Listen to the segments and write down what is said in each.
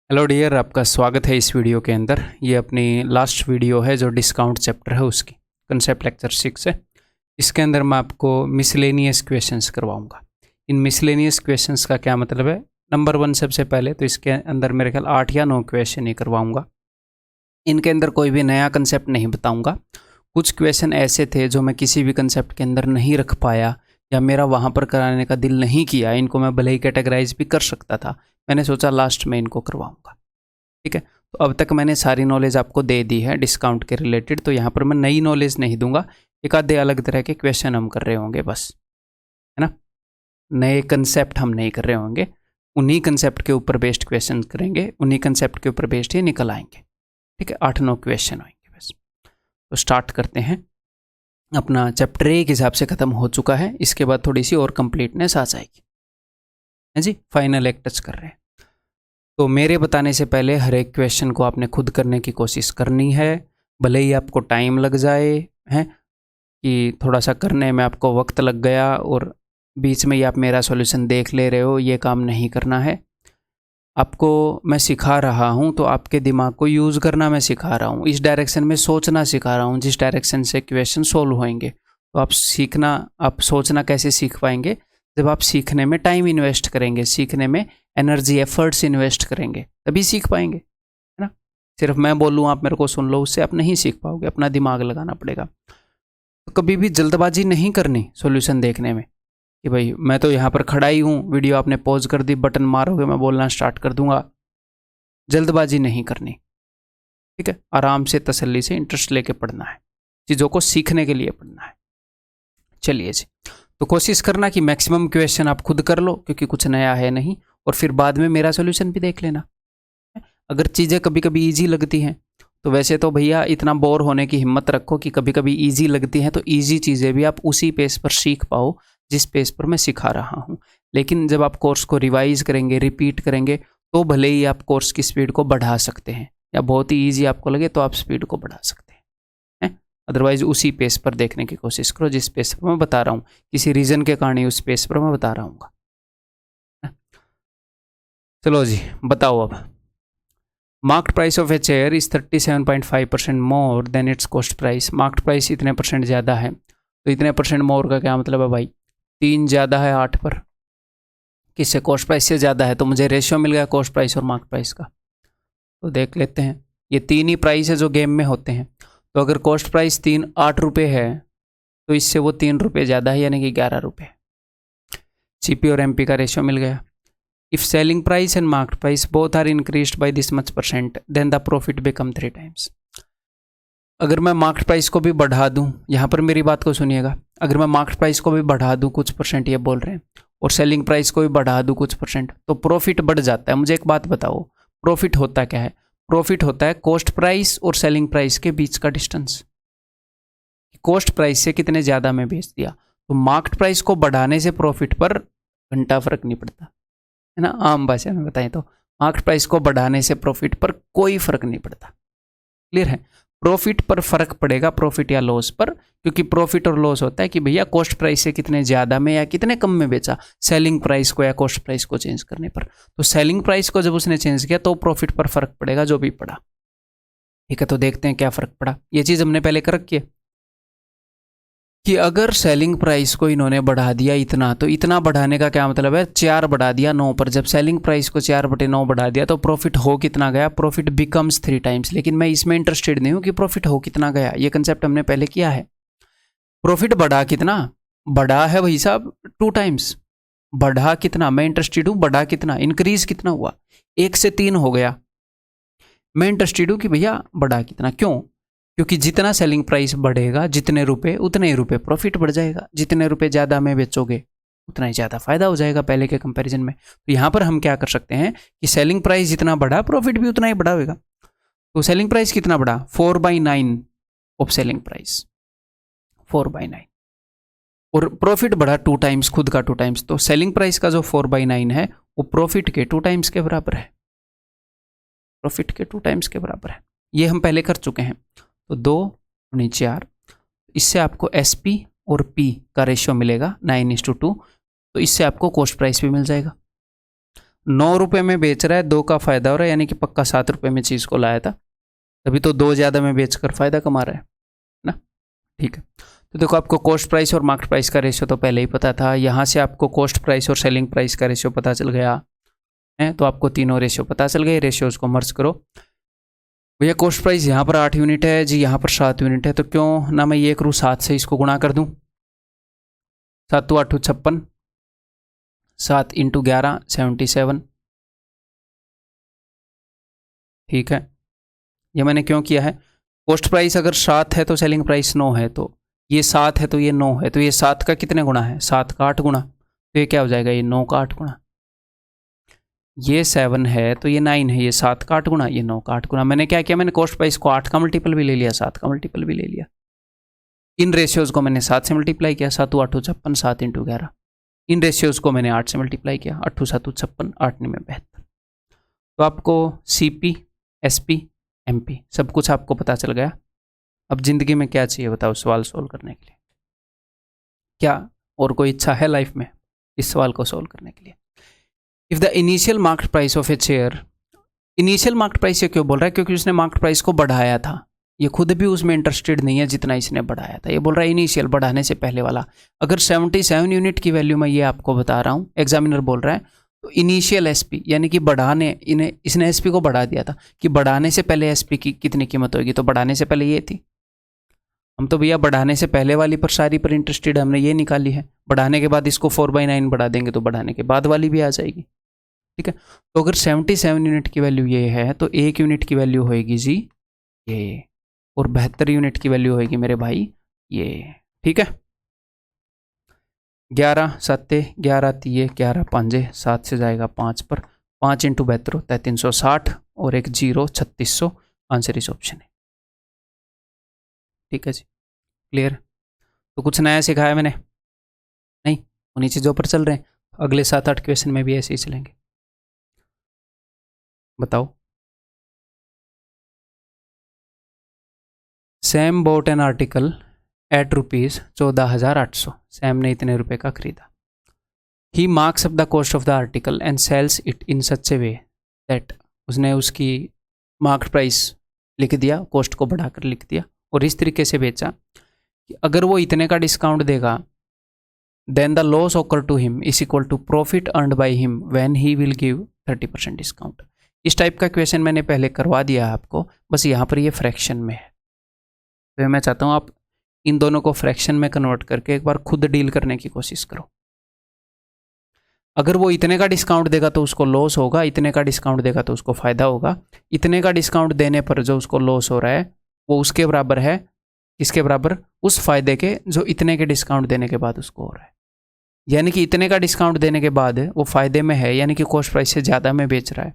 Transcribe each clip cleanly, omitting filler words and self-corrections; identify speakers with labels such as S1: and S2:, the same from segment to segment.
S1: Hello dear, आपका स्वागत है इस वीडियो के अंदर। ये अपनी लास्ट वीडियो है जो डिस्काउंट चैप्टर है उसकी, कंसेप्ट लेक्चर 6 है। इसके अंदर मैं आपको मिसलेनियस क्वेश्चंस करवाऊंगा। इन मिसलेनियस क्वेश्चंस का क्या मतलब है? नंबर 1 सबसे पहले तो इसके अंदर मेरे ख्याल 8 या 9 क्वेश्चन ही करवाऊंगा। इनके अंदर कोई भी नया कंसेप्ट नहीं बताऊँगा। कुछ क्वेश्चन ऐसे थे जो मैं किसी भी कंसेप्ट के अंदर नहीं रख पाया या मेरा वहाँ पर कराने का दिल नहीं किया। इनको मैं भले ही कैटेगराइज भी कर सकता था, मैंने सोचा लास्ट में इनको करवाऊंगा। ठीक है, तो अब तक मैंने सारी नॉलेज आपको दे दी है डिस्काउंट के रिलेटेड, तो यहाँ पर मैं नई नॉलेज नहीं दूंगा। एक आधे अलग तरह के क्वेश्चन हम कर रहे होंगे बस, है ना। नए कंसेप्ट हम नहीं कर रहे होंगे, उन्हीं कंसेप्ट के ऊपर बेस्ड क्वेश्चन करेंगे, उन्हीं कंसेप्ट के ऊपर बेस्ड ही निकल आएंगे। ठीक है, 8-9 क्वेश्चन होंगे बस। तो स्टार्ट करते हैं। अपना चैप्टर 1 हिसाब से ख़त्म हो चुका है, इसके बाद थोड़ी सी और कंप्लीटनेस आ जाएगी। है जी, फाइनल एक टच कर रहे हैं। तो मेरे बताने से पहले हर एक क्वेश्चन को आपने खुद करने की कोशिश करनी है, भले ही आपको टाइम लग जाए, हैं कि थोड़ा सा करने में आपको वक्त लग गया और बीच में ही आप मेरा सॉल्यूशन देख ले रहे हो, ये काम नहीं करना है। आपको मैं सिखा रहा हूँ तो आपके दिमाग को यूज़ करना मैं सिखा रहा हूँ, इस डायरेक्शन में सोचना सिखा रहा हूँ, जिस डायरेक्शन से क्वेश्चन सोल्व होंगे। तो आप सोचना कैसे सीख पाएंगे? जब आप सीखने में टाइम इन्वेस्ट करेंगे, सीखने में एनर्जी एफर्ट्स इन्वेस्ट करेंगे, तभी सीख पाएंगे, है ना। सिर्फ मैं बोलूँ आप मेरे को सुन लो, उससे आप नहीं सीख पाओगे, अपना दिमाग लगाना पड़ेगा। तो कभी भी जल्दबाजी नहीं करनी सॉल्यूशन देखने में कि भाई मैं तो यहाँ पर खड़ा ही हूँ, वीडियो आपने पॉज कर दी, बटन मारोगे मैं बोलना स्टार्ट कर दूंगा। जल्दबाजी नहीं करनी, ठीक है। आराम से तसल्ली से इंटरेस्ट लेके पढ़ना है, चीज़ों को सीखने के लिए पढ़ना है। चलिए जी, तो कोशिश करना कि मैक्सिमम क्वेश्चन आप खुद कर लो, क्योंकि कुछ नया है नहीं, और फिर बाद में मेरा सॉल्यूशन भी देख लेना। अगर चीज़ें कभी कभी ईजी लगती हैं तो वैसे तो भैया इतना बोर होने की हिम्मत रखो कि कभी कभी ईजी लगती हैं तो ईजी चीज़ें भी आप उसी पेस पर सीख पाओ जिस पेस पर मैं सिखा रहा हूँ। लेकिन जब आप कोर्स को रिवाइज करेंगे, रिपीट करेंगे, तो भले ही आप कोर्स की स्पीड को बढ़ा सकते हैं, या बहुत ही ईजी आपको लगे तो आप स्पीड को बढ़ा सकते हैं। अदरवाइज उसी पेस पर देखने की कोशिश करो जिस पेस पर मैं बता रहा हूँ, किसी रीज़न के कारण ही उस पेस पर मैं बता रहा हूँ। चलो जी, बताओ अब। Marked price of a chair is 37.5% more than it's cost price. Marked price इतने परसेंट ज़्यादा है, तो इतने परसेंट मोर का क्या मतलब है भाई? 3 ज़्यादा है 8 पर, किससे? कॉस्ट प्राइस से ज़्यादा है, तो मुझे रेशियो मिल गया कॉस्ट प्राइस और मार्क्ड प्राइस का। तो देख लेते हैं, ये 3 ही प्राइस है जो गेम में होते हैं। तो अगर कॉस्ट प्राइस 8 रुपये है तो इससे वो 3 रुपये ज़्यादा है, यानी कि 11 रुपये। CP और MP का रेशियो मिल गया। If selling price and market price both are increased by this much %, then the profit become 3 times. अगर मैं मार्केट प्राइस को भी बढ़ा दूं, यहाँ पर मेरी बात को सुनिएगा, अगर मैं मार्केट प्राइस को भी बढ़ा दूं कुछ परसेंट, ये बोल रहे हैं, और सेलिंग प्राइस को भी बढ़ा दूं कुछ %, तो प्रॉफिट बढ़ जाता है। मुझे एक बात बताओ, प्रॉफिट होता क्या है? प्रॉफिट होता है कॉस्ट प्राइस और सेलिंग प्राइस के बीच का डिस्टेंस। कॉस्ट प्राइस से कितने ज़्यादा में बेच दिया, तो मार्केट प्राइस को बढ़ाने से प्रॉफिट पर घंटा फर्क नहीं पड़ता, है ना। आम भाषा में बताएं तो मार्केट प्राइस को बढ़ाने से प्रॉफिट पर कोई फर्क नहीं पड़ता। क्लियर है? प्रॉफिट पर फर्क पड़ेगा, प्रॉफिट या लॉस पर, क्योंकि प्रॉफिट और लॉस होता है कि भैया कॉस्ट प्राइस से कितने ज़्यादा में या कितने कम में बेचा, सेलिंग प्राइस को या कॉस्ट प्राइस को चेंज करने पर। तो सेलिंग प्राइस को जब उसने चेंज किया तो प्रॉफिट पर फर्क पड़ेगा, जो भी पड़ा। ठीक है, तो देखते हैं क्या फर्क पड़ा। ये चीज़ हमने पहले कर रखी है कि अगर सेलिंग प्राइस को इन्होंने बढ़ा दिया इतना, तो इतना बढ़ाने का क्या मतलब है? 4 बढ़ा दिया 9 पर। जब सेलिंग प्राइस को 4/9 बढ़ा दिया तो प्रॉफिट हो कितना गया? Profit becomes 3 times. लेकिन मैं इसमें इंटरेस्टेड नहीं हूँ कि प्रॉफिट हो कितना गया, ये कंसेप्ट हमने पहले किया है। प्रॉफिट बढ़ा कितना? बढ़ा है भाई साहब 2 टाइम्स। बढ़ा कितना? मैं इंटरेस्टेड हूँ बढ़ा कितना, इंक्रीज कितना हुआ? 1 से 3 हो गया। मैं इंटरेस्टेड हूँ कि भैया बढ़ा कितना। क्यों? क्योंकि जितना सेलिंग प्राइस बढ़ेगा, जितने रुपए उतने ही रुपए प्रॉफिट बढ़ जाएगा। जितने रुपए ज़्यादा में बेचोगे उतना ही ज़्यादा फायदा हो जाएगा पहले के कंपैरिजन में। तो यहाँ पर हम क्या कर सकते हैं कि सेलिंग प्राइस जितना बढ़ा प्रॉफिट भी उतना ही बढ़ा होगा। तो सेलिंग प्राइस कितना बढ़ा? 4/9 ऑफ सेलिंग प्राइस, 4/9, और प्रॉफिट बढ़ा 2 टाइम्स, खुद का 2 टाइम्स। तो सेलिंग प्राइस का जो 4/9 है वो प्रॉफिट के 2 टाइम्स के बराबर है, प्रॉफिट के 2 टाइम्स के बराबर है। ये हम पहले कर चुके हैं। तो 2×4, इससे आपको SP और P का रेशियो मिलेगा 9:2, तो इससे आपको कॉस्ट प्राइस भी मिल जाएगा। ₹9 में बेच रहा है, 2 का फ़ायदा हो रहा है, यानी कि पक्का ₹7 में चीज़ को लाया था, तभी तो 2 ज़्यादा में बेचकर फ़ायदा कमा रहा है ना। ठीक है, तो देखो आपको कॉस्ट प्राइस और मार्केट प्राइस का रेशियो तो पहले ही पता था। यहाँ से आपको कॉस्ट प्राइस और सेलिंग प्राइस का रेशियो पता चल गया है, तो आपको तीनों रेशियो पता चल गए। रेशियोज़ को मर्ज करो। भैया कॉस्ट प्राइस यहाँ पर 8 यूनिट है जी, यहाँ पर 7 यूनिट है, तो क्यों ना मैं ये करूँ 7 से इसको गुणा कर दूँ। 7 × 8 = 56, 7 × 11 77। ठीक है, ये मैंने क्यों किया है, कॉस्ट प्राइस अगर 7 है तो सेलिंग प्राइस 9 है, तो ये 7 है तो ये 9 है, तो ये 7 का कितने गुणा है, 7 का 8 गुणा, तो ये क्या हो जाएगा, ये 9 का 8 गुणा। ये 7 है तो ये 9 है, ये 7 का 8 गुणा, ये 9 का 8 गुणा। मैंने क्या किया, मैंने कॉस्ट प्राइस को 8 का मल्टीपल भी ले लिया, 7 का मल्टीपल भी ले लिया। इन रेशियोज़ को मैंने 7 से मल्टीप्लाई किया, 7 × 8 = 56, 7 × 11। इन रेशियोज़ को मैंने 8 से मल्टीप्लाई किया, 8 × 7 = 56, 8 × 9 = 72। तो आपको CP, SP, MP सब कुछ आपको पता चल गया। अब ज़िंदगी में क्या चाहिए बताओ सवाल सोल्व करने के लिए, क्या और कोई इच्छा है लाइफ में इस सवाल को सोल्व करने के लिए। If the initial market price of A share, initial market price ये क्यों बोल रहा है, क्योंकि उसने मार्केट प्राइस को बढ़ाया था, ये खुद भी उसमें इंटरेस्टेड नहीं है जितना इसने बढ़ाया था। ये बोल रहा है इनिशियल, बढ़ाने से पहले वाला। अगर 77 यूनिट की वैल्यू मैं ये आपको बता रहा हूँ, एग्जामिनर बोल रहा है, तो इनिशियल SP यानी कि बढ़ाने, इसने SP को बढ़ा दिया था कि बढ़ाने से पहले SP की कितनी कीमत होगी, तो बढ़ाने से पहले ये थी। हम तो भैया बढ़ाने से पहले वाली पर सारी पर इंटरेस्टेड, हमने ये निकाली है। बढ़ाने के बाद इसको 4/9 बढ़ा देंगे तो बढ़ाने के बाद वाली भी आ जाएगी। ठीक है, तो अगर 77 यूनिट की वैल्यू ये है तो 1 यूनिट की वैल्यू होएगी जी ये, और 72 यूनिट की वैल्यू होएगी मेरे भाई ये। ठीक है, 11 7 11 3 11 5 7 से जाएगा 5 पर, 5 × 72 होता है 360, और एक 0 3600। आंसर इस ऑप्शन है। ठीक है जी, क्लियर। तो कुछ नया सिखाया मैंने नहीं, वो नीचे जो पर चल रहे हैं, अगले 7-8 क्वेश्चन में भी ऐसे ही चलेंगे। बताओ। Sam bought an article at ₹14,800। Sam ने इतने रुपए का खरीदा। He marks up the cost of the article and sells it in such a way that, उसने उसकी मार्केट प्राइस लिख दिया, कॉस्ट को बढ़ाकर लिख दिया, और इस तरीके से बेचा कि अगर वो इतने का डिस्काउंट देगा, then the loss occur to him is equal to profit earned by him when he will give 30% discount. इस टाइप का क्वेश्चन मैंने पहले करवा दिया है आपको, बस यहाँ पर ये फ्रैक्शन में है। तो मैं चाहता हूँ आप इन दोनों को फ्रैक्शन में कन्वर्ट करके एक बार खुद डील करने की कोशिश करो। अगर वो इतने का डिस्काउंट देगा तो उसको लॉस होगा, इतने का डिस्काउंट देगा तो उसको फ़ायदा होगा। इतने का डिस्काउंट देने पर जो उसको लॉस हो रहा है वो उसके बराबर है, इसके बराबर, उस फायदे के जो इतने के डिस्काउंट देने के बाद उसको हो रहा है। यानी कि इतने का डिस्काउंट देने के बाद वो फ़ायदे में है, यानी कि कॉस्ट प्राइस से ज़्यादा में बेच रहा है।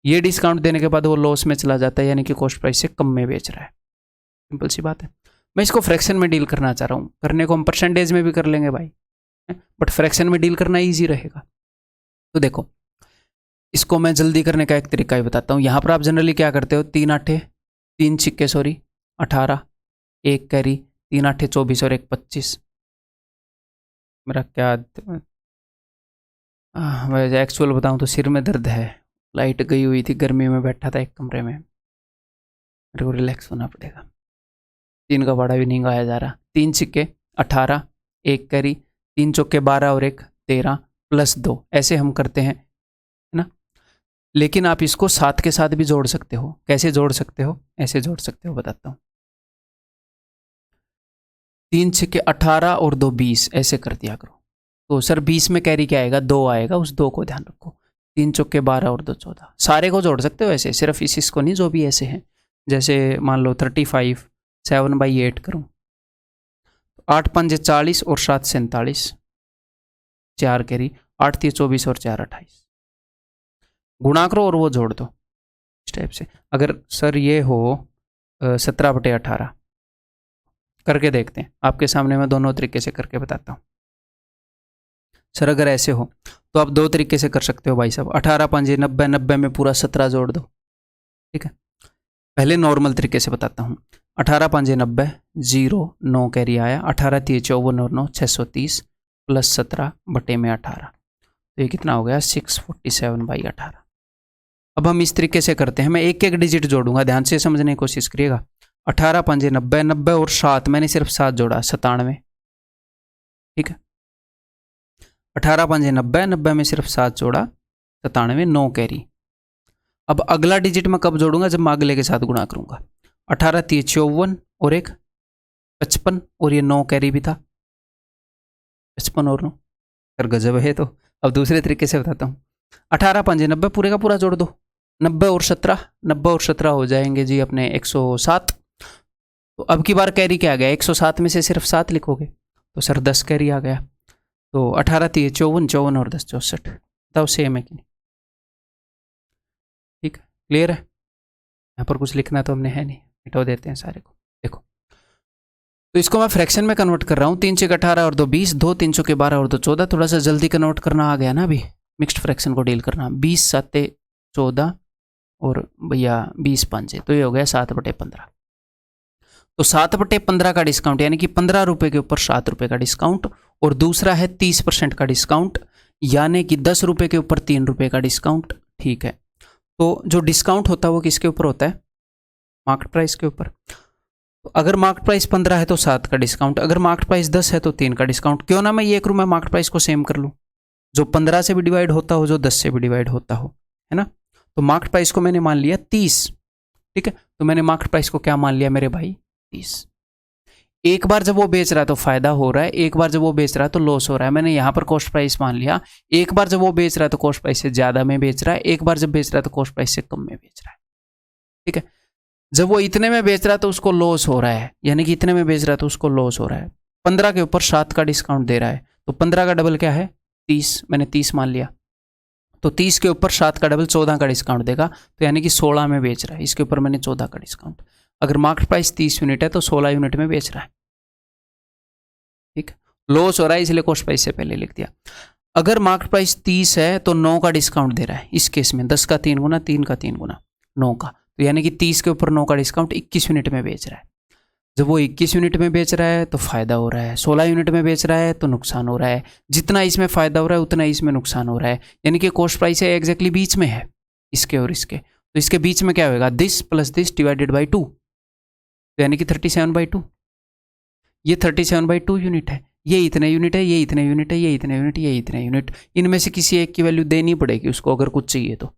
S1: ये डिस्काउंट देने के बाद वो लॉस में चला जाता है, यानी कि कॉस्ट प्राइस से कम में बेच रहा है। सिंपल सी बात है। मैं इसको फ्रैक्शन में डील करना चाह रहा हूँ, करने को हम परसेंटेज में भी कर लेंगे भाई, बट फ्रैक्शन में डील करना ईजी रहेगा। तो देखो, इसको मैं जल्दी करने का एक तरीका ही बताता हूँ। यहाँ पर आप जनरली क्या करते हो, 3 8 3 सिक्के 18, 1 कैरी, 3 8 24 और 1 25। मेरा क्या वैसे एक्चुअल बताऊँ तो सिर में दर्द है, लाइट गई हुई थी, गर्मी में बैठा था एक कमरे में, मेरे को रिलैक्स होना पड़ेगा। 3 का भाड़ा भी नहीं गाया जा रहा। 3 सिक्के 18, 1 कैरी, 3 चौके 12 और 1 13 प्लस 2, ऐसे हम करते हैं, है ना। लेकिन आप इसको 7 के साथ भी जोड़ सकते हो। कैसे जोड़ सकते हो, ऐसे जोड़ सकते हो, बताता हूँ। 3 सिक्के 18 और 2 20, ऐसे कर दिया करो। तो सर 20 में कैरी क्या आएगा, 2 आएगा, उस 2 को ध्यान रखो। 3 चौके 12 और 2 14, सारे को जोड़ सकते हो ऐसे, सिर्फ इसको नहीं, जो भी ऐसे हैं। जैसे मान लो 35 7/8 करूँ, 8 5 40 और 7 47, 4 कैरी, 8 3 24 और 4 28, गुणा करो और वो जोड़ दो इस टाइप से। अगर सर ये हो 17/18, करके देखते हैं, आपके सामने मैं दोनों तरीके से करके बताता हूँ। सर अगर ऐसे हो तो आप 2 तरीके से कर सकते हो भाई साहब। 18 5 90, 90 में पूरा 17 जोड़ दो। ठीक है, पहले नॉर्मल तरीके से बताता हूँ। 18 5 90, 0 9 कैरी आया, 18 3 54 और 9 630 प्लस 17 बटे में 18, तो ये कितना हो गया 647/18। अब हम इस तरीके से करते हैं, मैं एक एक डिजिट जोड़ूंगा, ध्यान से समझने की कोशिश करिएगा। 18 पंजे 90, 90 और 7, मैंने सिर्फ 7 जोड़ा, 97। ठीक है, 18 पंजे 90, 90 में सिर्फ 7 जोड़ा, 97, 9 कैरी। अब अगला डिजिट मैं कब जोड़ूंगा, जब मैं अगले के साथ गुणा करूंगा। 18 3 54 और एक 55, और ये 9 कैरी भी था, 55 और 9, सर गजब है। तो अब दूसरे तरीके से बताता हूँ। 18 पंजे 90, पूरे का पूरा जोड़ दो, 90 और 17, 90 और 17 हो जाएंगे जी अपने 107। तो अब की बार कैरी क्या आ गया, 107 में से सिर्फ 7 लिखोगे तो सर 10 कैरी आ गया। तो 18 3 54, 54 और 10 64। बताओ सेम है कि नहीं? ठीक है, क्लियर है। यहाँ पर कुछ लिखना तो हमने है नहीं, मिटा देते हैं सारे को। देखो, तो इसको मैं फ्रैक्शन में कन्वर्ट कर रहा हूँ। 3 6 18 और 2 20, 2 3 के 12 और 2 14। थोड़ा सा जल्दी कन्वर्ट करना आ गया ना, अभी मिक्स्ड फ्रैक्शन को डील करना। 20 7 14 और भैया 20 5, तो ये हो गया 7/15। तो 7/15 का डिस्काउंट, यानी कि 15 रुपये के ऊपर 7 रुपये का डिस्काउंट, और दूसरा है 30% का डिस्काउंट, यानी कि 10 रुपये के ऊपर 3 रुपये का डिस्काउंट। ठीक है, तो जो डिस्काउंट होता है वो किसके ऊपर होता है, मार्केट प्राइस के ऊपर। तो अगर मार्केट प्राइस 15 है तो 7 का डिस्काउंट, अगर मार्केट प्राइस 10 है तो 3 का डिस्काउंट। क्यों ना मैं ये करूँ, मैं मार्केट प्राइस को सेम कर लूँ, जो 15 से भी डिवाइड होता हो, जो 10 से भी डिवाइड होता हो, है ना। तो मार्केट प्राइस को मैंने मान लिया 30। ठीक है, तो मैंने मार्केट प्राइस को क्या मान लिया मेरे भाई, 30। एक बार जब वो बेच रहा है तो फायदा हो रहा है, एक बार जब वो बेच रहा है तो लॉस हो रहा है। मैंने यहाँ पर कॉस्ट प्राइस मान लिया। एक बार जब वो बेच रहा है तो कॉस्ट प्राइस से ज्यादा में बेच रहा है, एक बार जब बेच रहा है तो कॉस्ट प्राइस से कम में बेच रहा है। ठीक है, जब वो इतने में बेच रहा है तो उसको लॉस हो रहा है, यानी कि इतने में बेच रहा है तो उसको लॉस हो रहा है। 15 के ऊपर 7 का डिस्काउंट दे रहा है, तो 15 का डबल क्या है, 30। मैंने 30 मान लिया, तो 30 के ऊपर 7 का डबल 14 का डिस्काउंट देगा, तो यानी कि 16 में बेच रहा है। इसके ऊपर मैंने 14 का डिस्काउंट। अगर मार्केट प्राइस 30 यूनिट है तो 16 यूनिट में बेच रहा है। ठीक, लॉस हो रहा है, इसलिए कॉस्ट प्राइस से पहले लिख दिया। अगर मार्केट प्राइस 30 है तो 9 का डिस्काउंट दे रहा है। इस केस में 10 का 3 गुना, 3 का 3 गुना 9 का, तो यानी कि 30 के ऊपर 9 का डिस्काउंट 21 यूनिट में बेच रहा है। जब वो 21 यूनिट में बेच रहा है तो फायदा हो रहा है, 16 यूनिट में बेच रहा है तो नुकसान हो रहा है। जितना इसमें फायदा हो रहा है उतना इसमें नुकसान हो रहा है, यानी कि कॉस्ट प्राइस है एग्जैक्टली बीच में है, इसके और इसके। तो इसके बीच में क्या होगा, this plus this divided by 2, तो यानी कि 37/2। ये 37/2 यूनिट है, ये इतने यूनिट है, ये इतने यूनिट है, ये इतने यूनिट, ये इतने यूनिट। इनमें से किसी एक की वैल्यू देनी पड़ेगी उसको अगर कुछ चाहिए तो।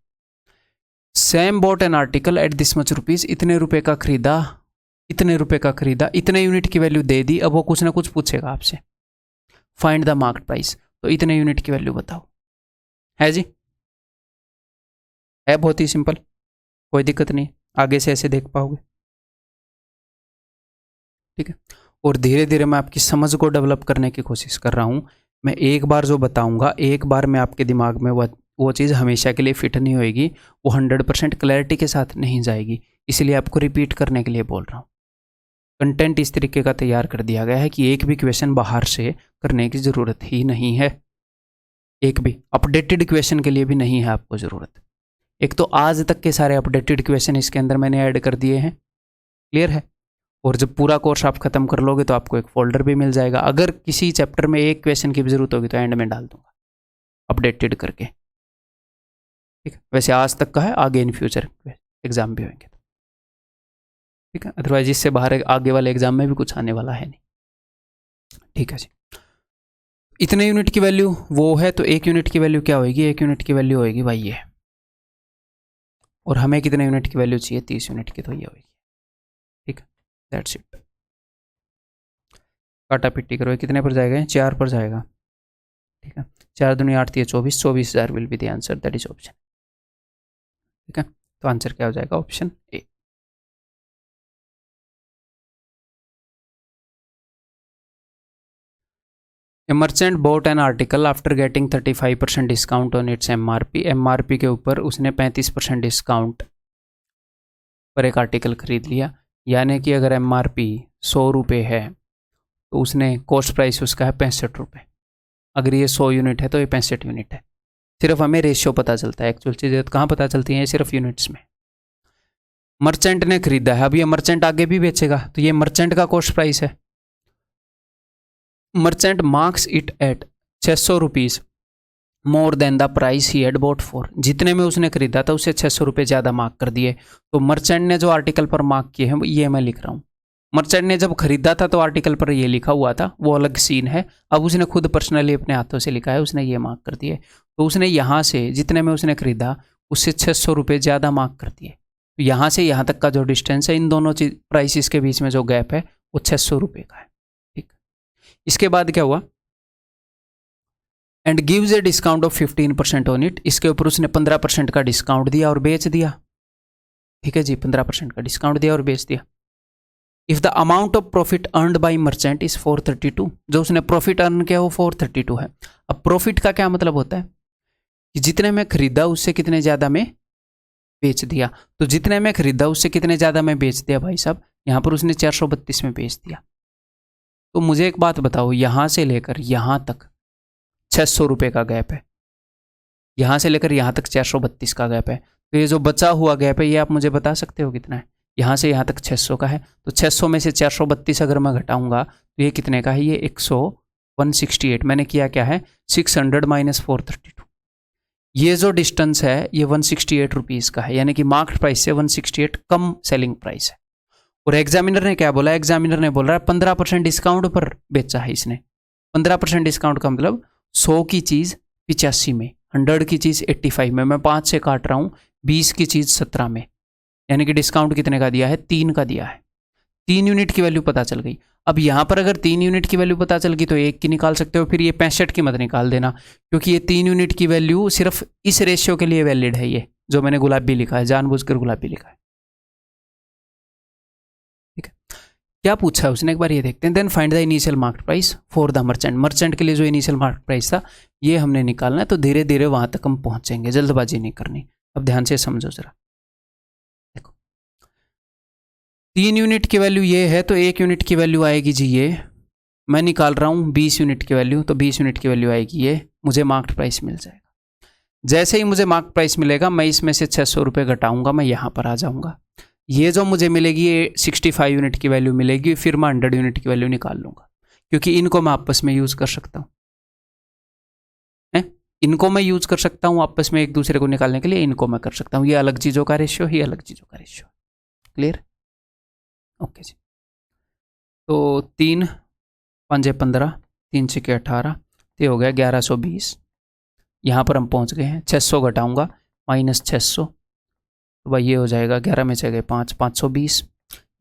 S1: Sam bought an article at this much rupees, इतने रुपए का खरीदा, इतने रुपए का खरीदा, इतने यूनिट की वैल्यू दे दी। अब वो कुछ ना कुछ पूछेगा आपसे, फाइंड द मार्केट प्राइस, तो इतने यूनिट की वैल्यू बताओ। है जी, है बहुत ही सिंपल, कोई दिक्कत नहीं, आगे से ऐसे देख पाओगे। ठीक है, और धीरे धीरे मैं आपकी समझ को डेवलप करने की कोशिश कर रहा हूँ। मैं एक बार जो बताऊंगा, एक बार में आपके दिमाग में वो चीज़ हमेशा के लिए फिट नहीं होएगी, वो 100% क्लैरिटी के साथ नहीं जाएगी, इसलिए आपको रिपीट करने के लिए बोल रहा हूँ। कंटेंट इस तरीके का तैयार कर दिया गया है कि एक भी क्वेश्चन बाहर से करने की ज़रूरत ही नहीं है, एक भी अपडेटेड क्वेश्चन के लिए भी नहीं है आपको ज़रूरत। एक तो आज तक के सारे अपडेटेड क्वेश्चन इसके अंदर मैंने ऐड कर दिए हैं, क्लियर है। और जब पूरा कोर्स आप खत्म कर लोगे तो आपको एक फोल्डर भी मिल जाएगा। अगर किसी चैप्टर में एक क्वेश्चन की भी जरूरत होगी तो एंड में डाल दूंगा अपडेटेड करके। ठीक है, वैसे आज तक का है, आगे इन फ्यूचर एग्जाम भी होंगे तो ठीक है, अदरवाइज इससे बाहर आगे वाले एग्जाम में भी कुछ आने वाला है नहीं। ठीक है जी, इतने यूनिट की वैल्यू वो है, तो एक यूनिट की वैल्यू क्या होगी, एक यूनिट की वैल्यू होगी भाई ये, और हमें कितने यूनिट की वैल्यू चाहिए, 30 यूनिट की, तो ये होगी। ठीक है, दैट्स इट। काटा पिट्टी करो, कितने पर जाएगा, 4 पर जाएगा। ठीक है, 4 दूनी 8 24, 24,000 will be the answer, that is option. ठीक है, तो आंसर क्या हो जाएगा, option A. A merchant bought an article after getting 35% discount on its MRP। MRP के ऊपर उसने 35% डिस्काउंट पर एक आर्टिकल खरीद लिया, यानी कि अगर MRP 100 रुपये है तो उसने कॉस्ट प्राइस उसका है 65 रुपये। अगर ये 100 यूनिट है तो ये 65 यूनिट है। सिर्फ हमें रेशियो पता चलता है, एक्चुअल चीज़ें कहाँ पता चलती हैं, सिर्फ यूनिट्स में। मर्चेंट ने खरीदा है, अब ये मर्चेंट आगे भी बेचेगा, तो ये मर्चेंट का कॉस्ट प्राइस है। Merchant marks it at 600 rupees more than the price he had bought for, जितने में उसने खरीदा था उससे 600 रुपये ज़्यादा मार्क कर दिए। तो मर्चेंट ने जो आर्टिकल पर मार्क किए हैं ये मैं लिख रहा हूँ। मर्चेंट ने जब खरीदा था तो आर्टिकल पर ये लिखा हुआ था, वो अलग सीन है। अब उसने खुद पर्सनली अपने हाथों से लिखा है, उसने ये मार्क कर दिए। तो उसने यहाँ से जितने में उसने खरीदा उससे 600 रुपये ज़्यादा मार्क कर दिए। तो यहाँ से यहाँ तक का जो डिस्टेंस है इन दोनों प्राइसेस के बीच में जो गैप है वो 600 रुपये का है। ठीक, इसके बाद क्या हुआ, and gives a discount of 15% on it, इसके ऊपर उसने 15% का डिस्काउंट दिया और बेच दिया। ठीक है जी, 15% का डिस्काउंट दिया और बेच दिया। If the amount of profit earned bye merchant is 432, जो उसने प्रॉफिट अर्न किया वो 432 है। अब प्रॉफिट का क्या मतलब होता है कि जितने में खरीदा उससे कितने ज़्यादा में बेच दिया। तो जितने में खरीदा उससे कितने ज़्यादा में बेच दिया भाई साहब, यहाँ पर उसने 432 में बेच दिया। तो मुझे एक बात बताओ, यहाँ से लेकर यहाँ तक 600 रुपये का गैप है, यहाँ से लेकर यहाँ तक 432 का गैप है। तो ये जो बचा हुआ गैप है ये आप मुझे बता सकते हो कितना है? यहाँ से यहाँ तक 600 का है, तो 600 में से 432 अगर मैं घटाऊंगा तो ये कितने का है? ये 168। मैंने किया क्या है, 600 माइनस 432। ये जो डिस्टेंस है ये 168 रुपीज़ का है, यानी कि मार्केट प्राइस से 168 कम सेलिंग प्राइस है। और एग्जामिनर ने क्या बोला, एग्जामिनर ने बोल रहा है 15% डिस्काउंट पर बेचा है इसने। 15% डिस्काउंट का मतलब 100 की चीज़ 85 में, 100 की चीज़ 85 में, मैं 5 से काट रहा हूँ, 20 की चीज़ 17 में, यानी कि डिस्काउंट कितने का दिया है? 3 का दिया है। 3 यूनिट की वैल्यू पता चल गई। अब यहाँ पर अगर 3 यूनिट की वैल्यू पता चल गई तो 1 की निकाल सकते हो, फिर ये 65 की मत निकाल देना, क्योंकि ये 3 यूनिट की वैल्यू सिर्फ इस रेशियो के लिए वैलिड है। ये जो मैंने गुलाबी लिखा है, जानबूझकर गुलाबी लिखा है। ठीक है, क्या पूछा है उसने एक बार ये देखते हैं। Then find the initial market price for the merchant, merchant के लिए जो इनिशियल मार्केट प्राइस था ये हमने निकालना है। तो धीरे धीरे वहां तक हम पहुंचेंगे, जल्दबाजी नहीं करनी। अब ध्यान से समझो जरा, देखो 3 यूनिट की वैल्यू ये है, तो 1 यूनिट की वैल्यू आएगी जी ये, मैं निकाल रहा हूँ 20 यूनिट की वैल्यू, तो 20 यूनिट की वैल्यू आएगी ये, मुझे मार्केट प्राइस मिल जाएगा। जैसे ही मुझे मार्केट प्राइस मिलेगा मैं इसमें से 600 रुपये घटाऊंगा, मैं यहाँ पर आ जाऊँगा। ये जो मुझे मिलेगी ये 65 यूनिट की वैल्यू मिलेगी, फिर मैं 100 यूनिट की वैल्यू निकाल लूँगा, क्योंकि इनको मैं आपस में यूज़ कर सकता हूँ। इनको मैं यूज़ कर सकता हूँ आपस में एक दूसरे को निकालने के लिए, इनको मैं कर सकता हूँ। ये अलग चीज़ों का रेशियो, ये अलग चीज़ों का रेशियो। क्लियर? ओके जी। तो 3 5 15, 3 6 18, ये हो गया 1120। यहाँ पर हम पहुँच गए हैं। 600 घटाऊँगा, माइनस 600, तो भाई ये हो जाएगा 11 में से गए 5, 520।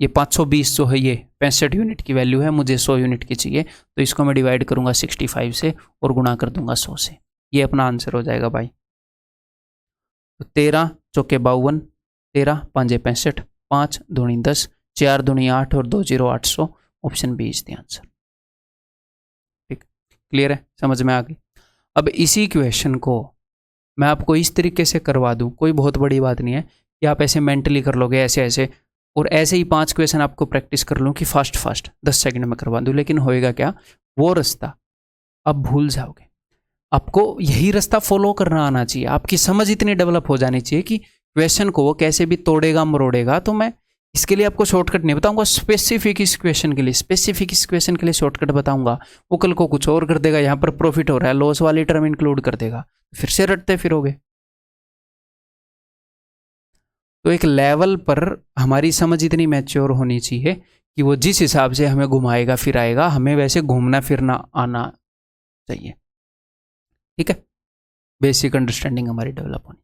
S1: ये 520 जो है ये 65 यूनिट की वैल्यू है, मुझे 100 यूनिट की चाहिए, तो इसको मैं डिवाइड करूँगा 65 से और गुणा कर दूंगा 100 से। ये अपना आंसर हो जाएगा भाई। तो 13 चौके 52, 13 5 65, 5 दूनी 10, 4 दूनी 8 और 2 0 800। Option B is the answer. ठीक, क्लियर है, समझ में आ गई। अब इसी क्वेश्चन को मैं आपको इस तरीके से करवा दूं, कोई बहुत बड़ी बात नहीं है कि आप ऐसे मेंटली कर लोगे ऐसे ऐसे, और ऐसे ही 5 क्वेश्चन आपको प्रैक्टिस कर लूँ कि फास्ट 10 सेकंड में करवा दूँ, लेकिन होएगा क्या, वो रास्ता आप भूल जाओगे। आपको यही रास्ता फॉलो करना आना चाहिए। आपकी समझ इतनी डेवलप हो जानी चाहिए कि क्वेश्चन को वो कैसे भी तोड़ेगा मरोड़ेगा। तो मैं इसके लिए आपको शॉर्टकट नहीं बताऊंगा, स्पेसिफिक इस क्वेश्चन के लिए, स्पेसिफिक इस क्वेश्चन के लिए शॉर्टकट बताऊंगा। वो कल को कुछ और कर देगा, यहाँ पर प्रॉफिट हो रहा है, लॉस वाली टर्म इंक्लूड कर देगा, फिर से रटते फिरोगे। तो एक लेवल पर हमारी समझ इतनी मैच्योर होनी चाहिए कि वो जिस हिसाब से हमें घुमाएगा फिराएगा, हमें वैसे घूमना फिरना आना चाहिए। ठीक है, बेसिक अंडरस्टैंडिंग हमारी डेवलप होनी।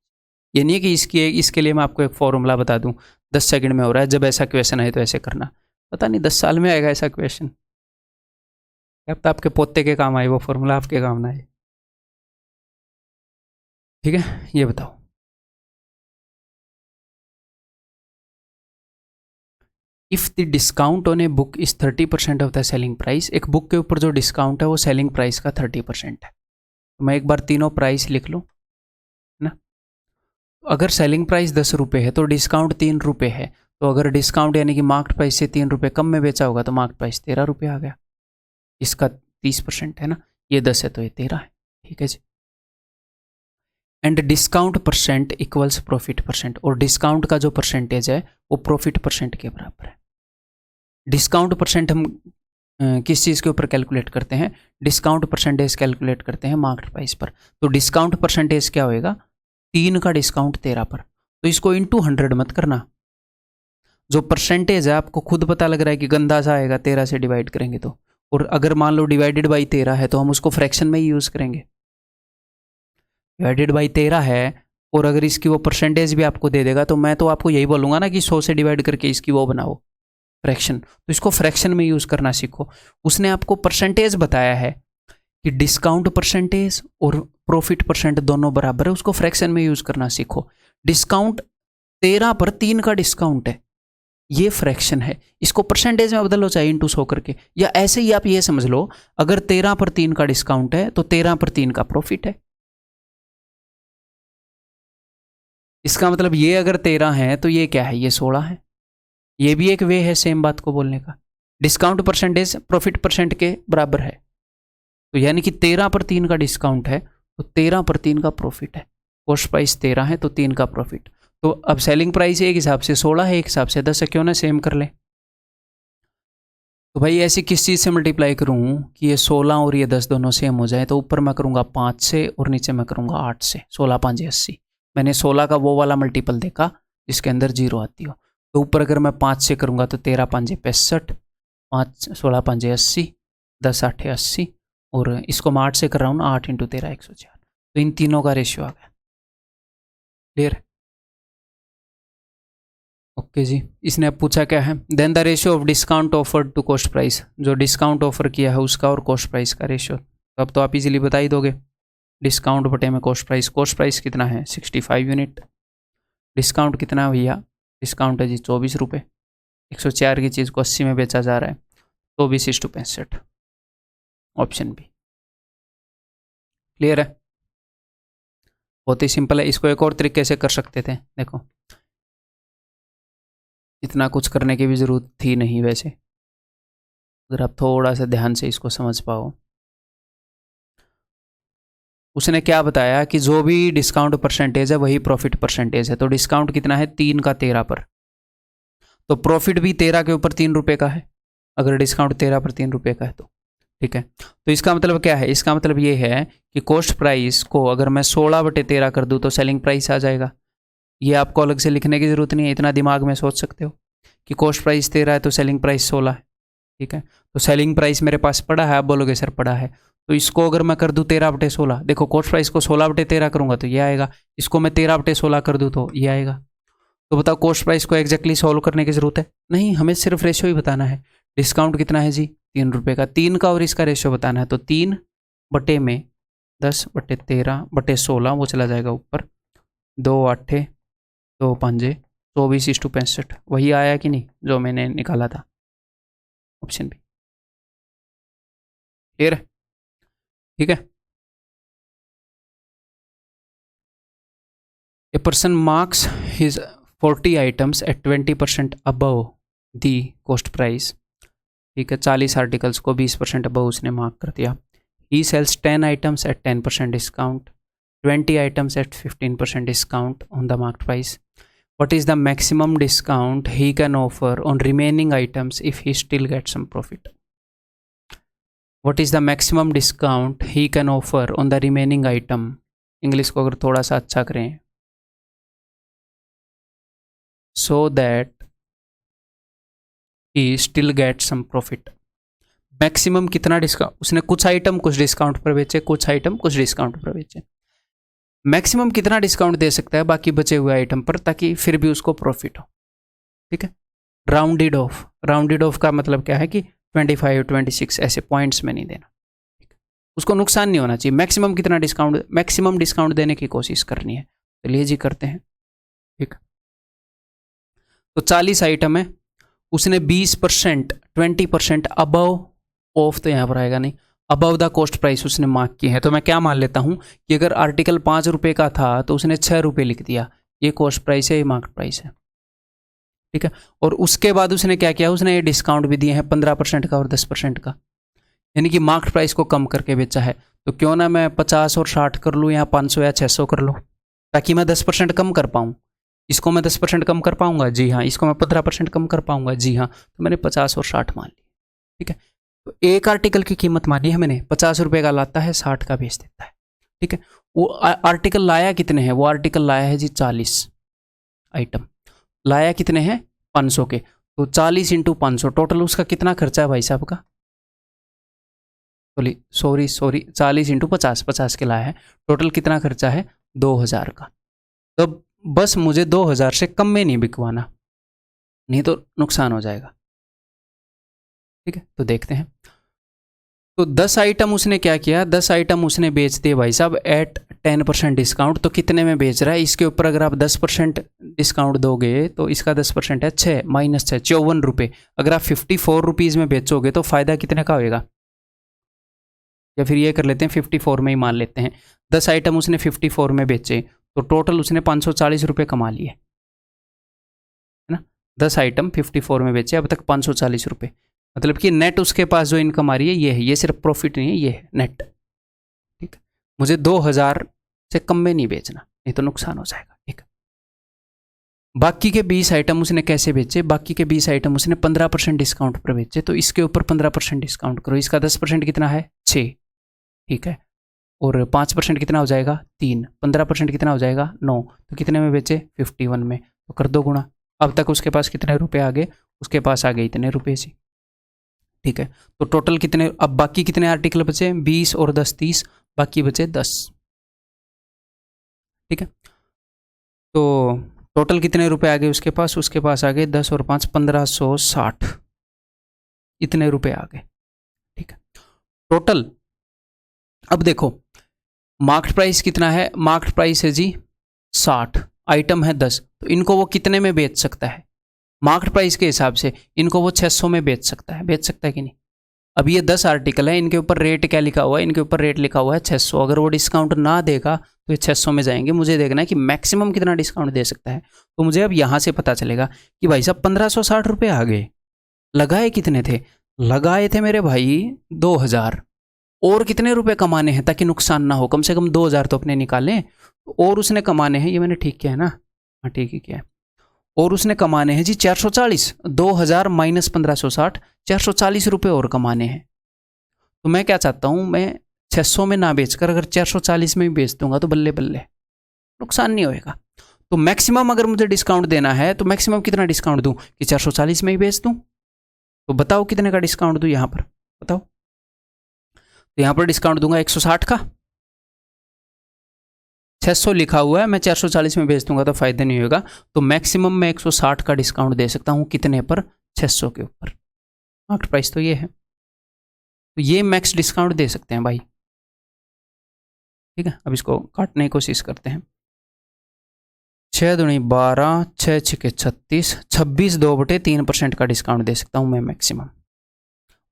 S1: ये नहीं है कि इसके लिए मैं आपको एक फॉर्मूला बता दूं 10 सेकंड में हो रहा है, जब ऐसा क्वेश्चन आए तो ऐसे करना। पता नहीं 10 साल में आएगा ऐसा क्वेश्चन, क्या पता आपके पोते के काम आए वो फॉर्मूला, आपके काम ना आए। ठीक है, ये बताओ, if the discount on a book is 30% of the selling price, एक बुक के ऊपर जो डिस्काउंट है वो सेलिंग प्राइस का 30% है। तो मैं एक बार तीनों प्राइस लिख लूँ ना। अगर सेलिंग प्राइस 10 रुपये है तो डिस्काउंट 3 रुपये है, तो अगर डिस्काउंट यानी कि मार्केट प्राइस से 3 रुपये कम में बेचा होगा तो मार्केट प्राइस 13 रुपये आ गया। इसका 30% है ना, ये 10 है तो ये 13 है। ठीक है जी। And discount percent equals profit percent, और डिस्काउंट का जो परसेंटेज है वो प्रॉफिट परसेंट के बराबर है। डिस्काउंट परसेंट हम किस चीज़ के ऊपर कैलकुलेट करते हैं, डिस्काउंट परसेंटेज कैलकुलेट करते हैं मार्केट प्राइस पर। तो डिस्काउंट परसेंटेज क्या होएगा, 3 का डिस्काउंट 13 पर, तो इसको इंटू 100 मत करना। जो परसेंटेज है आपको खुद पता लग रहा है कि गंदा सा आएगा 13 से डिवाइड करेंगे तो, और अगर मान लो डिवाइडेड बाई 13 है तो हम उसको फ्रैक्शन में ही यूज़ करेंगे। डिवाइडेड बाई 13 है और अगर इसकी वो परसेंटेज भी आपको दे देगा तो मैं तो आपको यही बोलूँगा ना कि 100 से डिवाइड करके इसकी वो बनाओ फ्रैक्शन, तो इसको फ्रैक्शन में यूज़ करना सीखो। उसने आपको परसेंटेज बताया है कि डिस्काउंट परसेंटेज और प्रॉफिट परसेंट दोनों बराबर है, उसको फ्रैक्शन में यूज़ करना सीखो। डिस्काउंट 13 पर 3 का डिस्काउंट है, ये फ्रैक्शन है, इसको परसेंटेज में बदलो चाहे इंटू 100 करके, या ऐसे ही आप ये समझ लो अगर 13 पर 3 का डिस्काउंट है तो 13 पर 3 का प्रॉफिट है। इसका मतलब ये अगर 13 है तो ये क्या है, ये 16 है। ये भी एक वे है सेम बात को बोलने का। डिस्काउंट परसेंटेज प्रॉफिट परसेंट के बराबर है, तो यानी कि 13 पर 3 का डिस्काउंट है तो 13 पर 3 का प्रॉफिट है। कॉस्ट प्राइस 13 है तो 3 का प्रॉफिट। तो अब सेलिंग प्राइस एक हिसाब से 16 है, एक हिसाब से 10 है, क्यों ना सेम कर ले। तो भाई ऐसी किस चीज़ से मल्टीप्लाई करूँ कि ये 16 और ये 10 दोनों सेम हो जाए, तो ऊपर मैं करूँगा 5 से और नीचे मैं करूँगा 8 से। 16 5 80, मैंने 16 का वो वाला मल्टीपल देखा जिसके अंदर 0 आती हो। तो ऊपर अगर मैं 5 से करूँगा तो 13 5 65, 5 16 5 80, 10 8 80, और इसको मैं 8 से कर रहा हूँ ना, 8 × 13 104। तो इन तीनों का रेशियो आ गया। क्लियर? ओके जी। इसने अब पूछा क्या है, then the ratio of discount offered to cost price, जो डिस्काउंट ऑफर किया है उसका और कॉस्ट प्राइस का रेशियो। तो अब तो आप इजीली बता ही दोगे, डिस्काउंट बटे में कॉस्ट प्राइस कितना है 65 यूनिट। डिस्काउंट कितना है भैया, डिस्काउंट है जी 24 रुपये। 104 की चीज़ को 80 में बेचा जा रहा है, 24:65, ऑप्शन बी। क्लियर है? बहुत ही सिंपल है। इसको एक और तरीके से कर सकते थे, देखो इतना कुछ करने की भी ज़रूरत थी नहीं वैसे, अगर आप थोड़ा सा ध्यान से इसको समझ पाओ। उसने क्या बताया कि जो भी डिस्काउंट परसेंटेज है वही प्रॉफिट परसेंटेज है। तो डिस्काउंट कितना है 3 का 13 पर, तो प्रॉफिट भी 13 के ऊपर 3 रुपये का है, अगर डिस्काउंट 13 पर 3 रुपये का है तो। ठीक है, तो इसका मतलब क्या है, इसका मतलब ये है कि कॉस्ट प्राइस को अगर मैं 16/13 कर दूँ तो सेलिंग प्राइस आ जाएगा। ये आपको अलग से लिखने की ज़रूरत नहीं है, इतना दिमाग में सोच सकते हो कि कॉस्ट प्राइस 13 है तो सेलिंग प्राइस 16 है। ठीक है, तो सेलिंग प्राइस मेरे पास पड़ा है, आप बोलोगे सर पड़ा है, तो इसको अगर मैं कर दूँ 13/16, देखो कॉस्ट प्राइस को 16/13 करूँगा तो ये आएगा, इसको मैं 13/16 कर दूँ तो ये आएगा। तो बताओ कॉस्ट प्राइस को एग्जैक्टली सॉल्व करने की ज़रूरत है नहीं, हमें सिर्फ रेशियो ही बताना है। डिस्काउंट कितना है जी 3 रुपये का, 3 का और इसका रेशियो बताना है, तो 3 बटे में 10/13/16 वो चला जाएगा ऊपर, 2 8 2 5 24:65, वही आया कि नहीं जो मैंने निकाला था, ऑप्शन बी। क्लियर है? ठीक है। A person marks his 40 items eight 20% above the cost price. ठीक है, 40 आर्टिकल्स को 20% अबव उसने मार्क कर दिया। He sells 10 items at 10% discount, 20 items at 15% discount on the market price. What is the maximum discount he can offer on remaining items if he still gets some profit? What is the maximum discount he can offer on the remaining item? English को अगर थोड़ा सा अच्छा करें, so that he still gets some profit. Maximum कितना discount, उसने कुछ item कुछ डिस्काउंट पर बेचे, कुछ आइटम कुछ डिस्काउंट पर बेचे, मैक्सिमम कितना डिस्काउंट दे सकता है बाकी बचे हुए आइटम पर ताकि फिर भी उसको प्रॉफिट हो। ठीक है, राउंडेड ऑफ, राउंडेड ऑफ का मतलब क्या है कि 25 26 ऐसे पॉइंट्स में नहीं देना, उसको नुकसान नहीं होना चाहिए। मैक्सिमम कितना डिस्काउंट, मैक्सिमम डिस्काउंट देने की कोशिश करनी है। चलिए जी करते हैं। ठीक, तो 40 आइटम है, उसने 20% 20% अबव ऑफ, तो यहाँ पर आएगा नहीं, अबव द कॉस्ट प्राइस उसने मार्क की है। तो मैं क्या मान लेता हूँ कि अगर आर्टिकल 5 रुपये का था तो उसने 6 रुपये लिख दिया, ये कॉस्ट प्राइस है, ये मार्केट प्राइस है। ठीक है, और उसके बाद उसने क्या किया, उसने ये डिस्काउंट भी दिए हैं 15% का और 10% का, यानी कि मार्केट प्राइस को कम करके बेचा है। तो क्यों ना मैं 50 और 60 कर लूँ या 500 या 600 कर लूँ, ताकि मैं 10% कम कर पाऊँ। इसको मैं 10% कम कर पाऊँगा, जी हाँ। इसको मैं 15% कम कर पाऊँगा, जी हाँ। तो मैंने 50 और 60 मान लिया। ठीक है, तो एक आर्टिकल की कीमत मानी है मैंने, 50 रुपये का लाता है, 60 का बेच देता है। ठीक है, वो आर्टिकल लाया कितने हैं? वो आर्टिकल लाया है जी 40 आइटम, लाया कितने हैं? 500 के। तो 40 × 500, टोटल उसका कितना खर्चा है भाई साहब का? सॉरी 40 × 50, 50 के लाया है, टोटल कितना खर्चा है? 2000 का। तो बस मुझे 2000 से कम में नहीं बिकवाना, नहीं तो नुकसान हो जाएगा। ठीक है, तो देखते हैं। तो 10 आइटम उसने क्या किया, 10 आइटम उसने बेच दिए भाई साहब एट 10% डिस्काउंट। तो कितने में बेच रहा है? इसके ऊपर अगर आप 10% डिस्काउंट दोगे तो इसका 10% है 6 - 6 54 रुपये। अगर आप 54 रुपीज़ में बेचोगे तो फ़ायदा कितने का होएगा? या फिर ये कर लेते हैं 54 में ही मान लेते हैं। 10 आइटम उसने 54 में बेचे तो टोटल उसने 540 रुपये कमा लिए, है ना। 10 आइटम 54 में बेचे, अब तक 540 रुपये, मतलब कि नेट उसके पास जो इनकम आ रही है ये है, ये सिर्फ प्रॉफिट नहीं है, ये है नेट। ठीक है, मुझे 2000 से कम में नहीं बेचना, नहीं तो नुकसान हो जाएगा। ठीक है, बाकी के 20 आइटम उसने कैसे बेचे? बाकी के 20 आइटम उसने 15% डिस्काउंट पर बेचे, तो इसके ऊपर 15% डिस्काउंट करो, इसका 10% कितना है? 6। ठीक है, और 5% कितना हो जाएगा? 3। 15% कितना हो जाएगा? 9। तो कितने में बेचे? 51 में। तो कर दो गुणा। अब तक उसके पास कितने रुपए आ गए? उसके पास आ गए इतने रुपए से। ठीक है, तो टोटल कितने, अब बाकी कितने आर्टिकल बचे? 20 और 10 30, बाकी बचे 10। ठीक है, तो टोटल कितने रुपए आ गए उसके पास? उसके पास आ गए 10 और 5 1560, इतने रुपए आ गए। ठीक है, टोटल। अब देखो मार्केट प्राइस कितना है? मार्केट प्राइस है जी 60, आइटम है 10, तो इनको वो कितने में बेच सकता है? मार्केट प्राइस के हिसाब से इनको वो 600 में बेच सकता है कि नहीं? अब ये 10 आर्टिकल है, इनके ऊपर रेट क्या लिखा हुआ है? इनके ऊपर रेट लिखा हुआ है 600। अगर वो डिस्काउंट ना देगा तो ये 600 में जाएंगे। मुझे देखना है कि मैक्सिमम कितना डिस्काउंट दे सकता है। तो मुझे अब यहाँ से पता चलेगा कि भाई साहब 1560 रुपये आ गए। लगाए कितने थे? लगाए थे मेरे भाई 2000। और कितने रुपए कमाने हैं ताकि नुकसान ना हो? कम से कम 2000 तो अपने निकालें। और उसने कमाने हैं, ये मैंने ठीक किया है ना? हाँ ठीक ही किया है। और उसने कमाने हैं जी 440, 2000 - 1560, 440 रुपये और कमाने हैं। तो मैं क्या चाहता हूँ, मैं 600 में ना बेचकर अगर 440 में भी बेच दूंगा तो बल्ले बल्ले, नुकसान नहीं होएगा। तो मैक्सिमम अगर मुझे डिस्काउंट देना है तो मैक्सिमम कितना डिस्काउंट दूं कि 440 में ही बेच दूं? तो बताओ कितने का डिस्काउंट दूं यहाँ पर, बताओ। तो यहाँ पर डिस्काउंट दूंगा 160 का। 600 लिखा हुआ है, मैं 440 में बेच दूंगा तो फायदा नहीं होगा। तो मैक्सिमम मैं 160 का डिस्काउंट दे सकता हूँ, कितने पर? 600 के ऊपर। मार्केट प्राइस तो ये है, तो ये मैक्स डिस्काउंट दे सकते हैं भाई। ठीक है, अब इसको काटने की कोशिश करते हैं। 6 दूनी 12, 6 छिके 36, 26 2/3% का डिस्काउंट दे सकता हूँ मैं मैक्सिमम।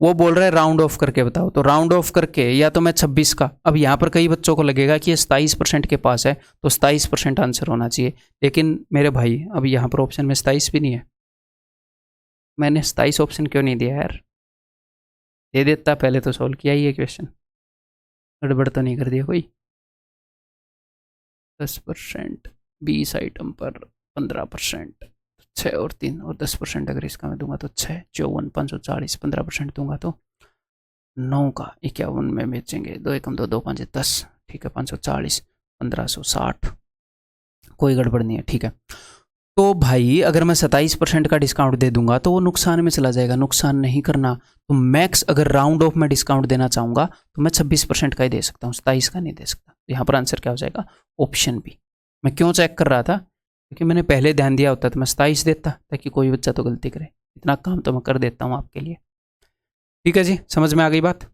S1: वो बोल रहा है राउंड ऑफ करके बताओ, तो राउंड ऑफ करके या तो मैं 26 का, अब यहाँ पर कई बच्चों को लगेगा कि ये 27% के पास है तो 27% आंसर होना चाहिए, लेकिन मेरे भाई अब यहाँ पर ऑप्शन में 27 भी नहीं है। मैंने 27 ऑप्शन क्यों नहीं दिया यार? दे देता पहले तो सॉल्व किया ही है क्वेश्चन, गड़बड़ तो नहीं कर दिया कोई। 10%, 20 आइटम पर 15%, 6 और 3 और 10% अगर इसका मैं दूंगा तो 6 54 540, 15% दूंगा तो 9 का 51 में बेचेंगे। 2 एकम 2 2 5 10, ठीक है 540 1560, कोई गड़बड़ नहीं है। ठीक है, तो भाई अगर मैं 27% का डिस्काउंट दे दूंगा तो वो नुकसान में चला जाएगा, नुकसान नहीं करना। तो मैक्स अगर राउंड ऑफ में डिस्काउंट देना चाहूँगा तो मैं 26% का ही दे सकता हूँ, 27 का नहीं दे सकता। तो यहाँ पर आंसर क्या हो जाएगा? Option B. मैं क्यों चेक कर रहा था? क्योंकि मैंने पहले ध्यान दिया होता तो मैं 27 देता, ताकि कोई बच्चा तो गलती करे। इतना काम तो मैं कर देता हूँ आपके लिए। ठीक है जी, समझ में आ गई बात?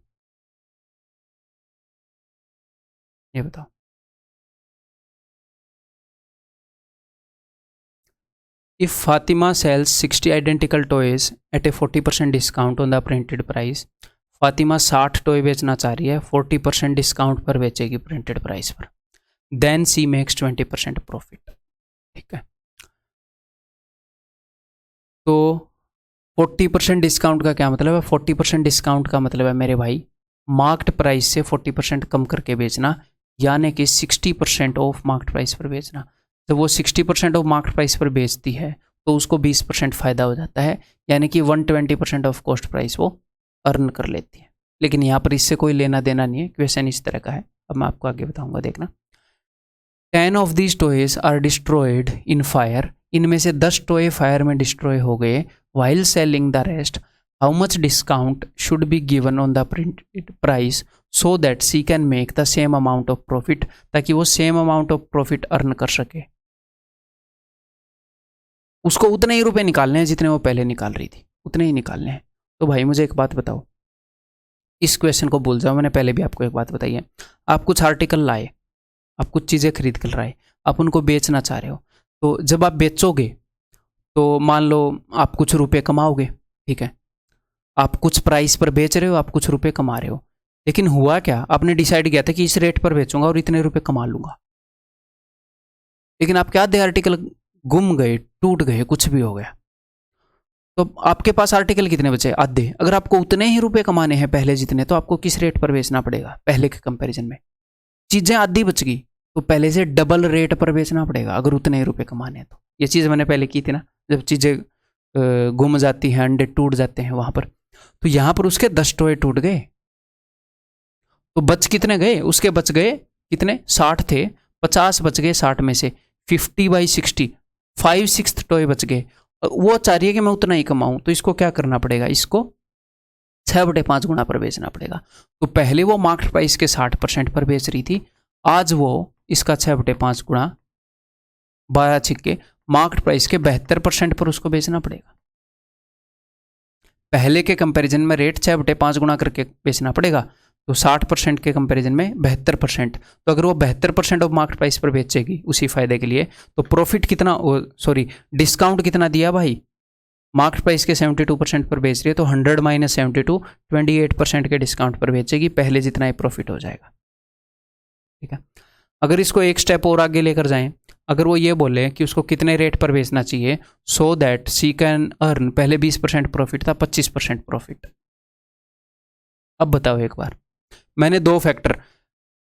S1: ये बताओ। If Fatima sells 60 identical toys at a 40% discount on the printed price, Fatima 60 toy बेचना चाह रही है, 40% डिस्काउंट पर बेचेगी प्रिंटेड प्राइस पर, देन सी मेक्स 20% प्रॉफिट। ठीक है, तो 40% डिस्काउंट का क्या मतलब है? 40% डिस्काउंट का मतलब है मेरे भाई मार्केट प्राइस से 40% कम करके बेचना, यानी कि 60% ऑफ मार्केट प्राइस पर बेचना। जब वो 60% ऑफ मार्केट प्राइस पर बेचती है तो उसको 20% फ़ायदा हो जाता है, यानी कि 120% ऑफ कॉस्ट प्राइस वो अर्न कर लेती है। लेकिन यहाँ पर इससे कोई लेना देना नहीं है, क्वेश्चन इस तरह का है। अब मैं आपको आगे बताऊंगा, देखना। 10 of these toys are destroyed in fire, इनमें से 10 टॉय फायर में डिस्ट्रॉय हो गए। While selling the rest, how much discount should be given on the printed price so that C can make the same amount of profit, ताकि वो same amount of profit earn कर सके। उसको उतने ही रुपए निकालने हैं जितने वो पहले निकाल रही थी, उतने ही निकालने हैं। तो भाई मुझे एक बात बताओ, इस क्वेश्चन को भूल जाओ, मैंने पहले भी आपको एक बात बताई है। आप कुछ आर्टिकल लाए, आप कुछ चीज़ें खरीद कर लाए, आप उनको बेचना चाह रहे हो, तो जब आप बेचोगे तो मान लो आप कुछ रुपए कमाओगे, ठीक है। आप कुछ प्राइस पर बेच रहे हो, आप कुछ रुपए कमा रहे हो। लेकिन हुआ क्या, आपने डिसाइड किया था कि इस रेट पर बेचूंगा और इतने रुपए कमा लूंगा। लेकिन आपके आधे आर्टिकल गुम गए, टूट गए, कुछ भी हो गया, तो आपके पास आर्टिकल कितने बचे? आधे। अगर आपको उतने ही रुपए कमाने हैं पहले जितने, तो आपको किस रेट पर बेचना पड़ेगा पहले के कंपैरिजन में? चीजें आधी बच गई तो पहले से डबल रेट पर बेचना पड़ेगा, अगर उतने ही रुपए कमाने हैं तो। ये चीज़ मैंने पहले की थी ना, जब चीज़ें गुम जाती हैं, अंडे टूट जाते हैं वहां पर। तो यहां पर उसके 10 टॉय टूट गए, तो बच कितने गए? उसके बच गए कितने? 60 थे, 50 बच गए 60 में से। 50/60, 5/6 टॉय बच गए। वो चाह रही है कि मैं उतना ही कमाऊं, तो इसको क्या करना पड़ेगा? इसको 6/5 गुना पर बेचना पड़ेगा। तो पहले वो मार्केट प्राइस के 60% पर बेच रही थी, आज वो इसका 6/5 गुना 12 छिक्के मार्केट प्राइस के 72% पर उसको बेचना पड़ेगा। पहले के कंपैरिजन में रेट 6/5 गुना करके बेचना पड़ेगा, तो 60% के कंपैरिजन में 72%। तो अगर वो 72% ऑफ मार्केट प्राइस पर बेचेगी उसी फायदे के लिए, तो प्रॉफिट कितना, सॉरी डिस्काउंट कितना दिया भाई? मार्केट प्राइस के 72% पर बेच रही है, तो 100 - 72 28% के डिस्काउंट पर बेचेगी, पहले जितना ही प्रॉफिट हो जाएगा, ठीक है। अगर इसको एक स्टेप और आगे लेकर जाएं, अगर वो ये बोले कि उसको कितने रेट पर बेचना चाहिए so that C can earn, पहले 20% प्रॉफिट था, 25% प्रॉफिट। अब बताओ एक बार, मैंने दो फैक्टर,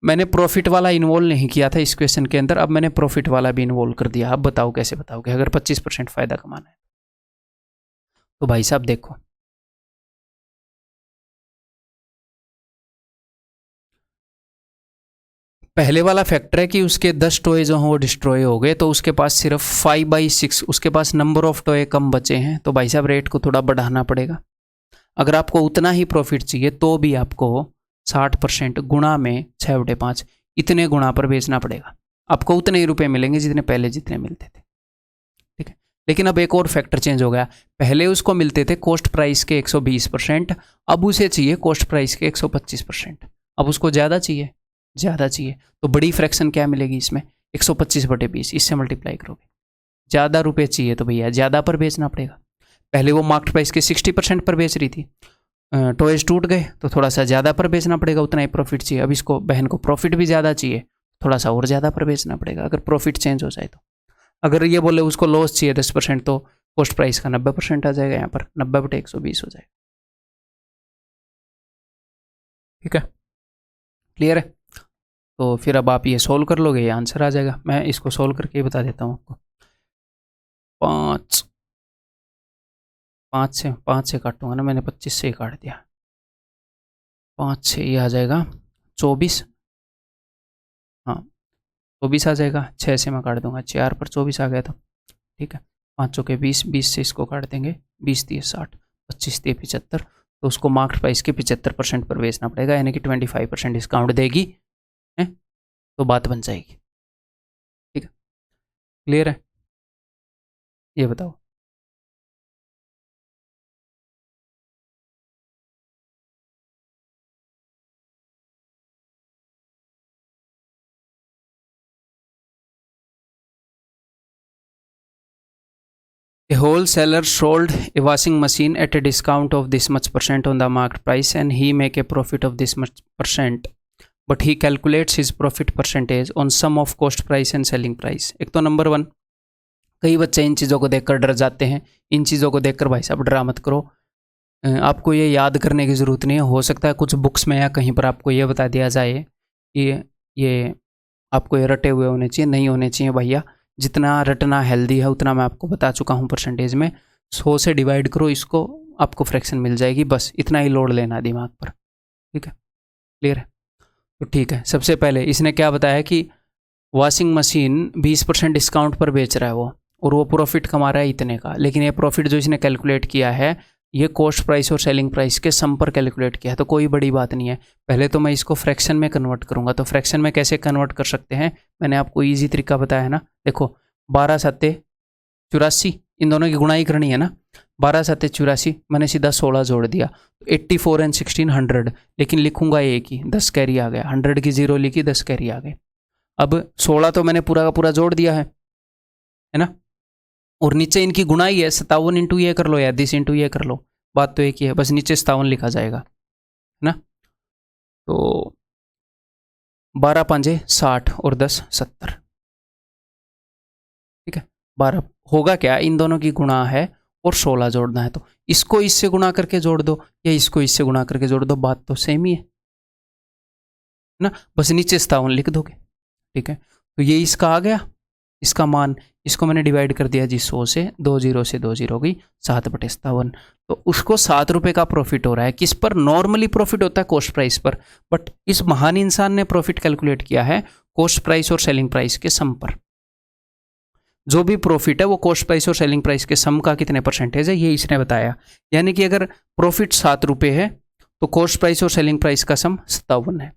S1: मैंने प्रॉफिट वाला इन्वॉल्व नहीं किया था इस क्वेश्चन के अंदर, अब मैंने प्रॉफिट वाला भी इन्वॉल्व कर दिया। अब बताओ कैसे बताओगे अगर 25% फायदा कमाना है? तो भाई साहब देखो, पहले वाला फैक्टर है कि उसके 10 टॉय जो हैं वो डिस्ट्रॉय हो गए, तो उसके पास सिर्फ 5/6, उसके पास नंबर ऑफ टॉय कम बचे हैं, तो भाई साहब रेट को थोड़ा बढ़ाना पड़ेगा। अगर आपको उतना ही प्रॉफिट चाहिए तो भी आपको 60% गुणा में 6/5 इतने गुणा पर बेचना पड़ेगा। आपको उतने ही रुपए मिलेंगे जितने पहले जितने मिलते थे, ठीक है। लेकिन अब एक और फैक्टर चेंज हो गया, पहले उसको मिलते थे कॉस्ट प्राइस के 120%, अब उसे चाहिए कॉस्ट प्राइस के 125%। अब उसको ज़्यादा चाहिए, ज़्यादा चाहिए, तो बड़ी फ्रैक्शन क्या मिलेगी इसमें? 125/20, इससे मल्टीप्लाई करोगे। ज़्यादा रुपए चाहिए तो भैया ज़्यादा पर बेचना पड़ेगा। पहले वो मार्केट प्राइस के 60% पर बेच रही थी, टॉयज टूट गए तो थोड़ा सा ज़्यादा पर बेचना पड़ेगा, उतना ही प्रॉफिट चाहिए। अब इसको बहन को प्रॉफिट भी ज़्यादा चाहिए, थोड़ा सा और ज़्यादा पर बेचना पड़ेगा, अगर प्रॉफिट चेंज हो जाए तो। अगर ये बोले उसको लॉस चाहिए 10%, तो कॉस्ट प्राइस का 90% आ जाएगा, यहाँ पर 90/120 हो जाएगा, ठीक है। क्लियर है? तो फिर अब आप ये सोल्व कर लोगे, ये आंसर आ जाएगा। मैं इसको सोल्व करके ही बता देता हूँ आपको। 5 से काटूंगा ना, मैंने 25 से ही काट दिया। 5 से ये आ जाएगा 24, हाँ 24 आ जाएगा। 6 से मैं काट दूंगा, 4 पर 24 आ गया था, ठीक है। 5 चौके 20, 20 से इसको काट देंगे, 20 दिए 60, 25 दिए 75, तो उसको मार्केट प्राइस के 75% पर बेचना पड़ेगा, यानी कि 25% डिस्काउंट देगी, है तो बात बन जाएगी, ठीक है। क्लियर है? ये बताओ। A wholesaler sold a washing machine at a discount of this much percent on the market price and he make a profit of this much percent, but he calculates his profit percentage on sum of cost price and selling price। एक तो number 1, कई बच्चे इन चीज़ों को देखकर डर जाते हैं। इन चीज़ों को देखकर भाई साहब डरा मत करो, आपको ये याद करने की ज़रूरत नहीं है। हो सकता है कुछ बुक्स में या कहीं पर आपको ये बता दिया जाए कि ये आपको ये रटे हुए होने चाहिए, नहीं होने चाहिए भैया। जितना रटना हेल्दी है उतना मैं आपको बता चुका हूँ परसेंटेज में। 100 से डिवाइड करो इसको, आपको फ्रैक्शन मिल जाएगी, बस इतना ही लोड लेना है दिमाग पर। ठीक है, क्लियर है? तो ठीक है, सबसे पहले इसने क्या बताया कि वॉशिंग मशीन 20% डिस्काउंट पर बेच रहा है वो, और वो प्रॉफिट कमा रहा है इतने का, लेकिन ये प्रॉफिट जो इसने कैलकुलेट किया है ये कॉस्ट प्राइस और सेलिंग प्राइस के सम पर कैलकुलेट किया है, तो कोई बड़ी बात नहीं है। पहले तो मैं इसको फ्रैक्शन में कन्वर्ट करूंगा, तो फ्रैक्शन में कैसे कन्वर्ट कर सकते हैं, मैंने आपको ईजी तरीका बताया है ना। देखो 12 7 84, इन दोनों की गुणाई करनी है ना, 12 7 84, मैंने सीधा 16 जोड़ दिया, तो 84 एंड 16 100, लेकिन लिखूंगा एक ही, 10 कैरी आ गया, 100 की जीरो लिखी, 10 कैरी आ गए। अब 16 तो मैंने पूरा का पूरा जोड़ दिया है ना, और नीचे इनकी गुणाई है, 57 इंटू ये कर लो या 10 इंटू ये कर लो, बात तो एक ही है, बस नीचे 57 लिखा जाएगा, है ना। तो 12 5 60 और 10 70, ठीक है। 12 होगा क्या, इन दोनों की गुणा है और 16 जोड़ना है, तो इसको इससे गुणा करके जोड़ दो या इसको इससे गुणा करके जोड़ दो, बात तो सेम ही है ना, बस नीचे 57 लिख दोगे। ठीक है, तो ये इसका आ गया, इसका मान, इसको मैंने डिवाइड कर दिया जी 100 से, 2 जीरो से 2 जीरो गई, 7/57, तो उसको 7 रुपये का प्रॉफिट हो रहा है। किस पर? नॉर्मली प्रॉफिट होता है कॉस्ट प्राइस पर, बट इस महान इंसान ने प्रॉफिट कैलकुलेट किया है कॉस्ट प्राइस और सेलिंग प्राइस के सम पर। जो भी प्रॉफिट है वो कॉस्ट प्राइस और सेलिंग प्राइस के सम का कितने परसेंटेज है, ये इसने बताया। यानी कि अगर प्रॉफिट 7 रुपये है तो कॉस्ट प्राइस और सेलिंग प्राइस का सम 57 है।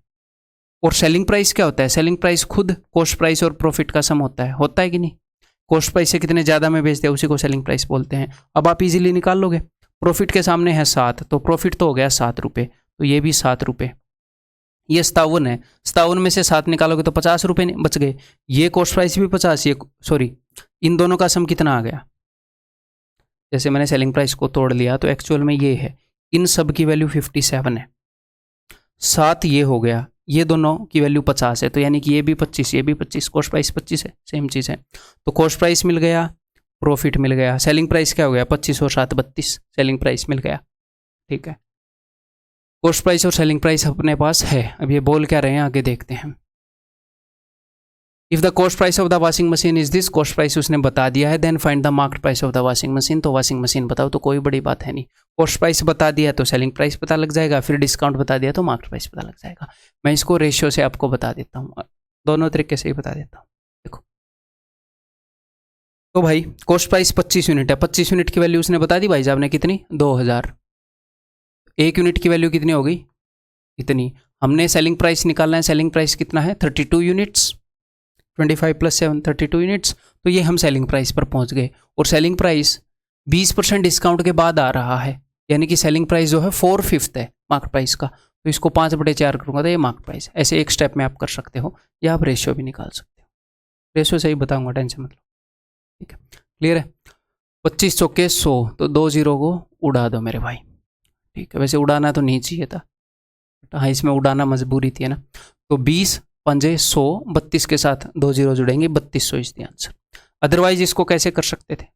S1: और सेलिंग प्राइस क्या होता है? सेलिंग प्राइस खुद कॉस्ट प्राइस और प्रॉफिट का सम होता है कि नहीं? कॉस्ट प्राइस से कितने ज़्यादा में बेचते हैं उसी को सेलिंग प्राइस बोलते हैं। अब आप इजीली निकाल लोगे, प्रॉफिट के सामने है 7, तो प्रॉफिट तो हो गया 7 रुपये, तो ये भी 7 रुपये, ये 57 है, 57 में से 7 निकालोगे तो 50 रुपये बच गए। ये कॉस्ट प्राइस भी 50, ये सॉरी, इन दोनों का सम कितना आ गया? जैसे मैंने सेलिंग प्राइस को तोड़ लिया तो एक्चुअल में ये है, इन सब की वैल्यू 57 है, 7 ये हो गया, ये दोनों की वैल्यू 50 है, तो यानी कि ये भी 25, ये भी 25, कॉस्ट प्राइस 25 है, सेम चीज़ है। तो कॉस्ट प्राइस मिल गया, प्रॉफिट मिल गया, सेलिंग प्राइस क्या हो गया? 25 और 7 32, सेलिंग प्राइस मिल गया। ठीक है, कॉस्ट प्राइस और सेलिंग प्राइस अपने पास है। अब ये बोल क्या रहे हैं आगे देखते हैं। If the cost price of the washing machine is this, cost price उसने बता दिया है, then find the market price of the washing machine, तो वॉशिंग मशीन बताओ, तो कोई बड़ी बात है नहीं। कॉस्ट प्राइस बता दिया तो सेलिंग प्राइस पता लग जाएगा, फिर डिस्काउंट बता दिया तो मार्केट प्राइस पता लग जाएगा। मैं इसको रेशियो से आपको बता देता हूँ, दोनों तरीके से ही बता देता हूँ। देखो तो भाई कॉस्ट प्राइस 25 यूनिट है, 25 यूनिट की वैल्यू उसने बता दी भाई साहब ने कितनी? 2000। 1 यूनिट की वैल्यू कितनी हो गई? इतनी। हमने सेलिंग प्राइस निकालना है, सेलिंग प्राइस कितना है? 32 यूनिट्स, 25 + 7 32 यूनिट्स, तो ये हम सेलिंग प्राइस पर पहुंच गए। और सेलिंग प्राइस 20% डिस्काउंट के बाद आ रहा है, यानी कि सेलिंग प्राइस जो है 4/5 है मार्केट प्राइस का, तो इसको 5/4 करूँगा तो ये मार्केट प्राइस। ऐसे एक स्टेप में आप कर सकते हो, या आप रेशियो भी निकाल सकते हो, रेशियो से ही बताऊँगा, टेंशन मतलब। ठीक है, क्लियर है? 25 चौके 100, तो 2 जीरो को उड़ा दो मेरे भाई। ठीक है, वैसे उड़ाना तो नहीं चाहिए था, हाँ इसमें उड़ाना मजबूरी थी, है ना। तो 20 पंजे 100, 32 के साथ 2 जीरो जुड़ेंगे, 3200 इज द आंसर। अदरवाइज इसको कैसे कर सकते थे?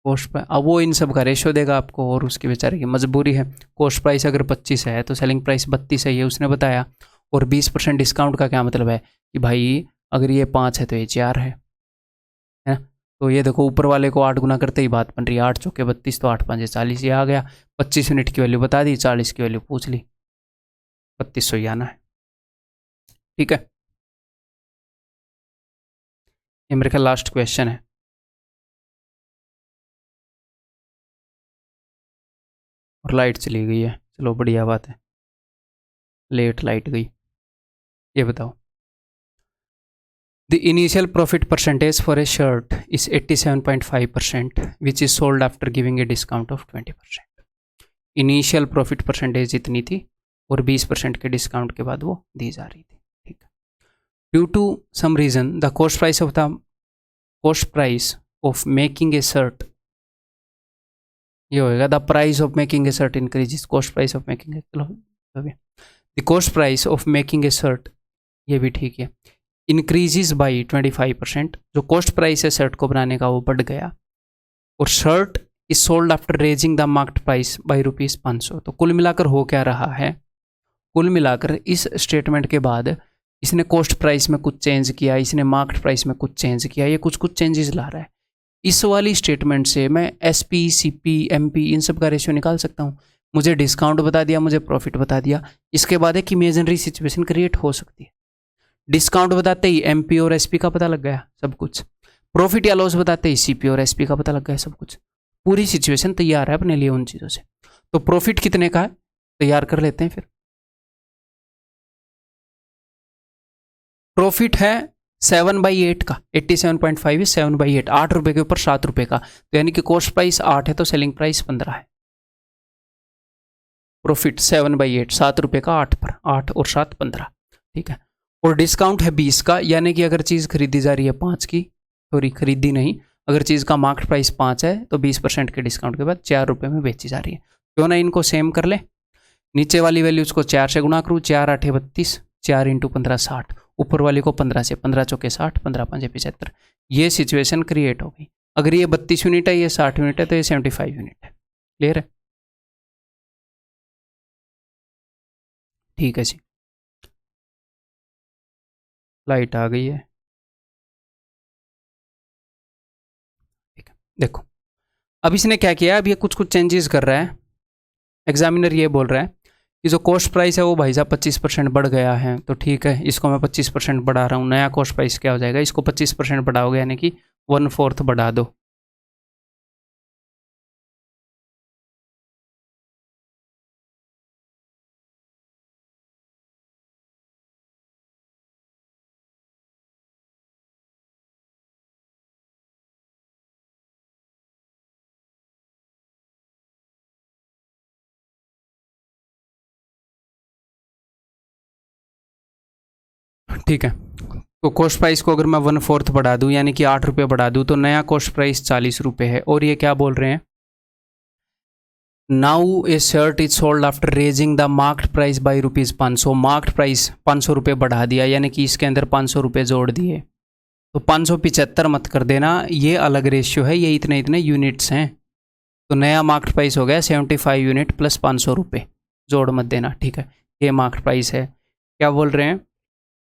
S1: कॉस्ट प्राइस, अब वो इन सब का रेशियो देगा आपको, और उसकी बेचारे की मजबूरी है। कॉस्ट प्राइस अगर 25 है तो सेलिंग प्राइस 32 है, ये उसने बताया। और 20% डिस्काउंट का क्या मतलब है कि भाई अगर ये 5 है तो ये 4 है ना। तो ये देखो ऊपर वाले को 8 गुना करते ही बात बन रही है, 8 चौके 32, तो 8 5 40, ये आ गया। 25 यूनिट की वैल्यू बता दी, 40 की वैल्यू पूछ ली, 3200 ही आना है। ठीक है, ये मेरे ख्याल लास्ट क्वेश्चन है। और लाइट चली गई है, चलो बढ़िया बात है, लेट लाइट गई। ये बताओ, the initial profit percentage for a shirt is 87.5%, which is sold after giving a discount of 20%। Initial profit percentage इतनी थी और 20% के डिस्काउंट के बाद वो दी जा रही थी। ठीक है, due to some reason the cost price of making a shirt, ये होएगा the price of making a shirt increases, cost price of making a, चलो the cost price of making a shirt, ये भी ठीक है, इंक्रीजेस बाई 25%, जो cost price है shirt को बनाने का वो बढ़ गया। और shirt is sold after raising the market price by ₹500। तो कुल मिलाकर हो क्या रहा है? कुल मिलाकर इस स्टेटमेंट के बाद इसने कॉस्ट प्राइस में कुछ चेंज किया, इसने मार्केट प्राइस में कुछ चेंज किया, ये कुछ कुछ चेंजेस ला रहा है। इस वाली स्टेटमेंट से मैं एसपी, सीपी, एमपी इन सब का रेशियो निकाल सकता हूँ। मुझे डिस्काउंट बता दिया, मुझे प्रॉफिट बता दिया, इसके बाद एक इमेजिनरी सिचुएशन क्रिएट हो सकती है। डिस्काउंट बताते ही एमपी और एसपी का पता लग गया सब कुछ, प्रॉफिट या लॉस बताते ही सीपी और एसपी का पता लग गया सब कुछ, पूरी सिचुएशन तैयार है अपने लिए उन चीज़ों से। तो प्रॉफिट कितने का है तैयार कर लेते हैं फिर। प्रॉफिट है 7/8 का, 87.5 is 7/8, 8 रुपये के ऊपर 7 रुपये का, तो यानी कि कॉस्ट प्राइस 8 है तो सेलिंग प्राइस 15 है। प्रॉफिट 7/8, 7 रुपये का 8 पर, 8 और 7 15, ठीक है। और डिस्काउंट है 20 का, यानी कि अगर चीज़ खरीदी जा रही है 5 की, सॉरी खरीदी नहीं, अगर चीज़ का मार्केट प्राइस 5 है तो 20% के डिस्काउंट के बाद 4 रुपये में बेची जा रही है। क्यों ना इनको सेम कर ले, नीचे वाली वैल्यूज को 4 से गुणा करूँ, 4 8 32, 4 × 15 60, ऊपर वाली को 15 से, 15 चौके 60, 15 5 75, ये सिचुएशन क्रिएट हो गई। अगर ये 32 यूनिट है, ये 60 यूनिट है, तो ये 75 यूनिट है। क्लियर है? ठीक है जी, लाइट आ गई है। ठीक है, देखो अब इसने क्या किया, अब ये कुछ कुछ चेंजेस कर रहा है। एग्जामिनर ये बोल रहा है कि जो कॉस्ट प्राइस है वो भाई साहब 25% बढ़ गया है, तो ठीक है इसको मैं 25% बढ़ा रहा हूँ। नया कॉस्ट प्राइस क्या हो जाएगा, इसको 25% बढ़ाओगे यानी कि 1/4 बढ़ा दो। ठीक है, तो कॉस्ट प्राइस को अगर मैं 1/4 बढ़ा दूं यानी कि 8 रुपये बढ़ा दूं, तो नया कॉस्ट प्राइस 40 रुपये है। और ये क्या बोल रहे हैं, now A shirt is sold after raising the market price by ₹500। Market price 500 रुपये बढ़ा दिया, यानी कि इसके अंदर 500 रुपये जोड़ दिए, तो 575 मत कर देना, ये अलग रेशियो है, ये इतने इतने यूनिट्स हैं। तो नया मार्केट प्राइस हो गया 75 यूनिट प्लस 500 रुपये, जोड़ मत देना, ठीक है। ये मार्केट प्राइस है। क्या बोल रहे हैं,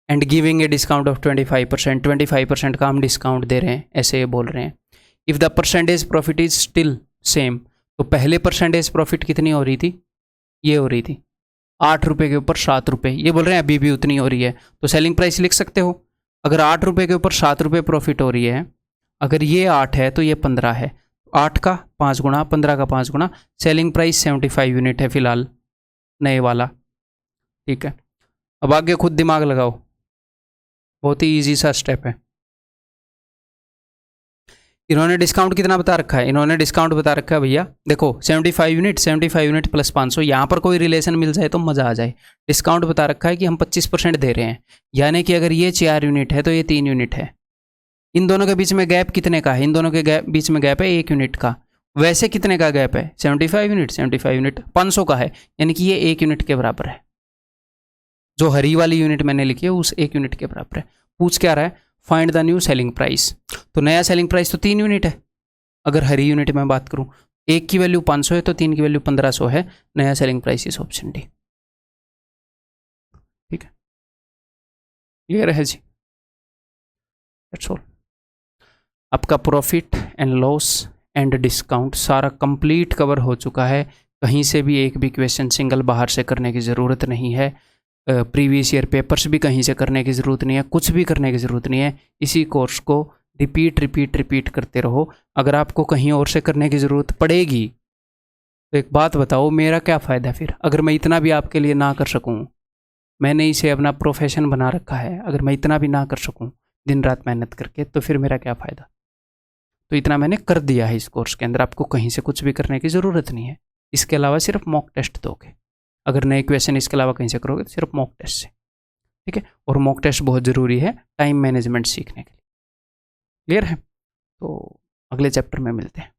S1: and giving a discount of 25%, 25% का हम डिस्काउंट दे रहे हैं, ऐसे ये बोल रहे हैं। If the percentage profit is still same, तो पहले परसेंटेज प्रॉफिट कितनी हो रही थी, ये हो रही थी 8 रुपये के ऊपर 7 रुपये, ये बोल रहे हैं अभी भी उतनी हो रही है, तो सेलिंग प्राइस लिख सकते हो। अगर 8 रुपये के ऊपर 7 रुपये प्रॉफिट हो रही है, अगर ये 8 है तो ये 15 है, 8 का 5 गुना, 15 का 5 गुना, सेलिंग प्राइस 75 यूनिट है फिलहाल नए वाला, ठीक है। अब आगे खुद दिमाग लगाओ, बहुत ही इजी सा स्टेप है। इन्होंने डिस्काउंट कितना बता रखा है, इन्होंने डिस्काउंट बता रखा है भैया, देखो 75 यूनिट, 75 यूनिट प्लस 500, यहाँ पर कोई रिलेशन मिल जाए तो मज़ा आ जाए। डिस्काउंट बता रखा है कि हम 25% दे रहे हैं, यानी कि अगर ये 4 यूनिट है तो ये 3 यूनिट है। इन दोनों के बीच में गैप कितने का है, इन दोनों के बीच में गैप है 1 यूनिट का। वैसे कितने का गैप है, 75 यूनिट, 75 यूनिट 500 का है, यानी कि ये 1 यूनिट के बराबर है। जो हरी वाली यूनिट मैंने लिखी है उस 1 यूनिट के बराबर है। पूछ क्या रहा है, find the new selling price, तो नया सेलिंग प्राइस तो 3 यूनिट है। अगर हरी यूनिट में बात करूं, 1 की वैल्यू 500 है तो 3 की वैल्यू 1500 है, नया selling price is option D. ठीक है, क्लियर है जी, दैट्स ऑल। आपका profit and loss and discount सारा कंप्लीट कवर हो चुका है। कहीं से भी एक भी क्वेश्चन सिंगल बाहर से करने की ज़रूरत नहीं है। प्रीवियस ईयर पेपर्स भी कहीं से करने की ज़रूरत नहीं है, कुछ भी करने की ज़रूरत नहीं है। इसी कोर्स को रिपीट करते रहो। अगर आपको कहीं और से करने की ज़रूरत पड़ेगी तो एक बात बताओ, मेरा क्या फ़ायदा फिर, अगर मैं इतना भी आपके लिए ना कर सकूँ। मैंने इसे अपना प्रोफेशन बना रखा है, अगर मैं इतना भी ना कर सकूँ दिन रात मेहनत करके, तो फिर मेरा क्या फ़ायदा। तो इतना मैंने कर दिया है इस कोर्स के अंदर, आपको कहीं से कुछ भी करने की ज़रूरत नहीं है। इसके अलावा सिर्फ मॉक टेस्ट दोगे, अगर नए क्वेश्चन इसके अलावा कहीं से करोगे तो सिर्फ मॉक टेस्ट से, ठीक है। और मॉक टेस्ट बहुत ज़रूरी है टाइम मैनेजमेंट सीखने के लिए। क्लियर है, तो अगले चैप्टर में मिलते हैं।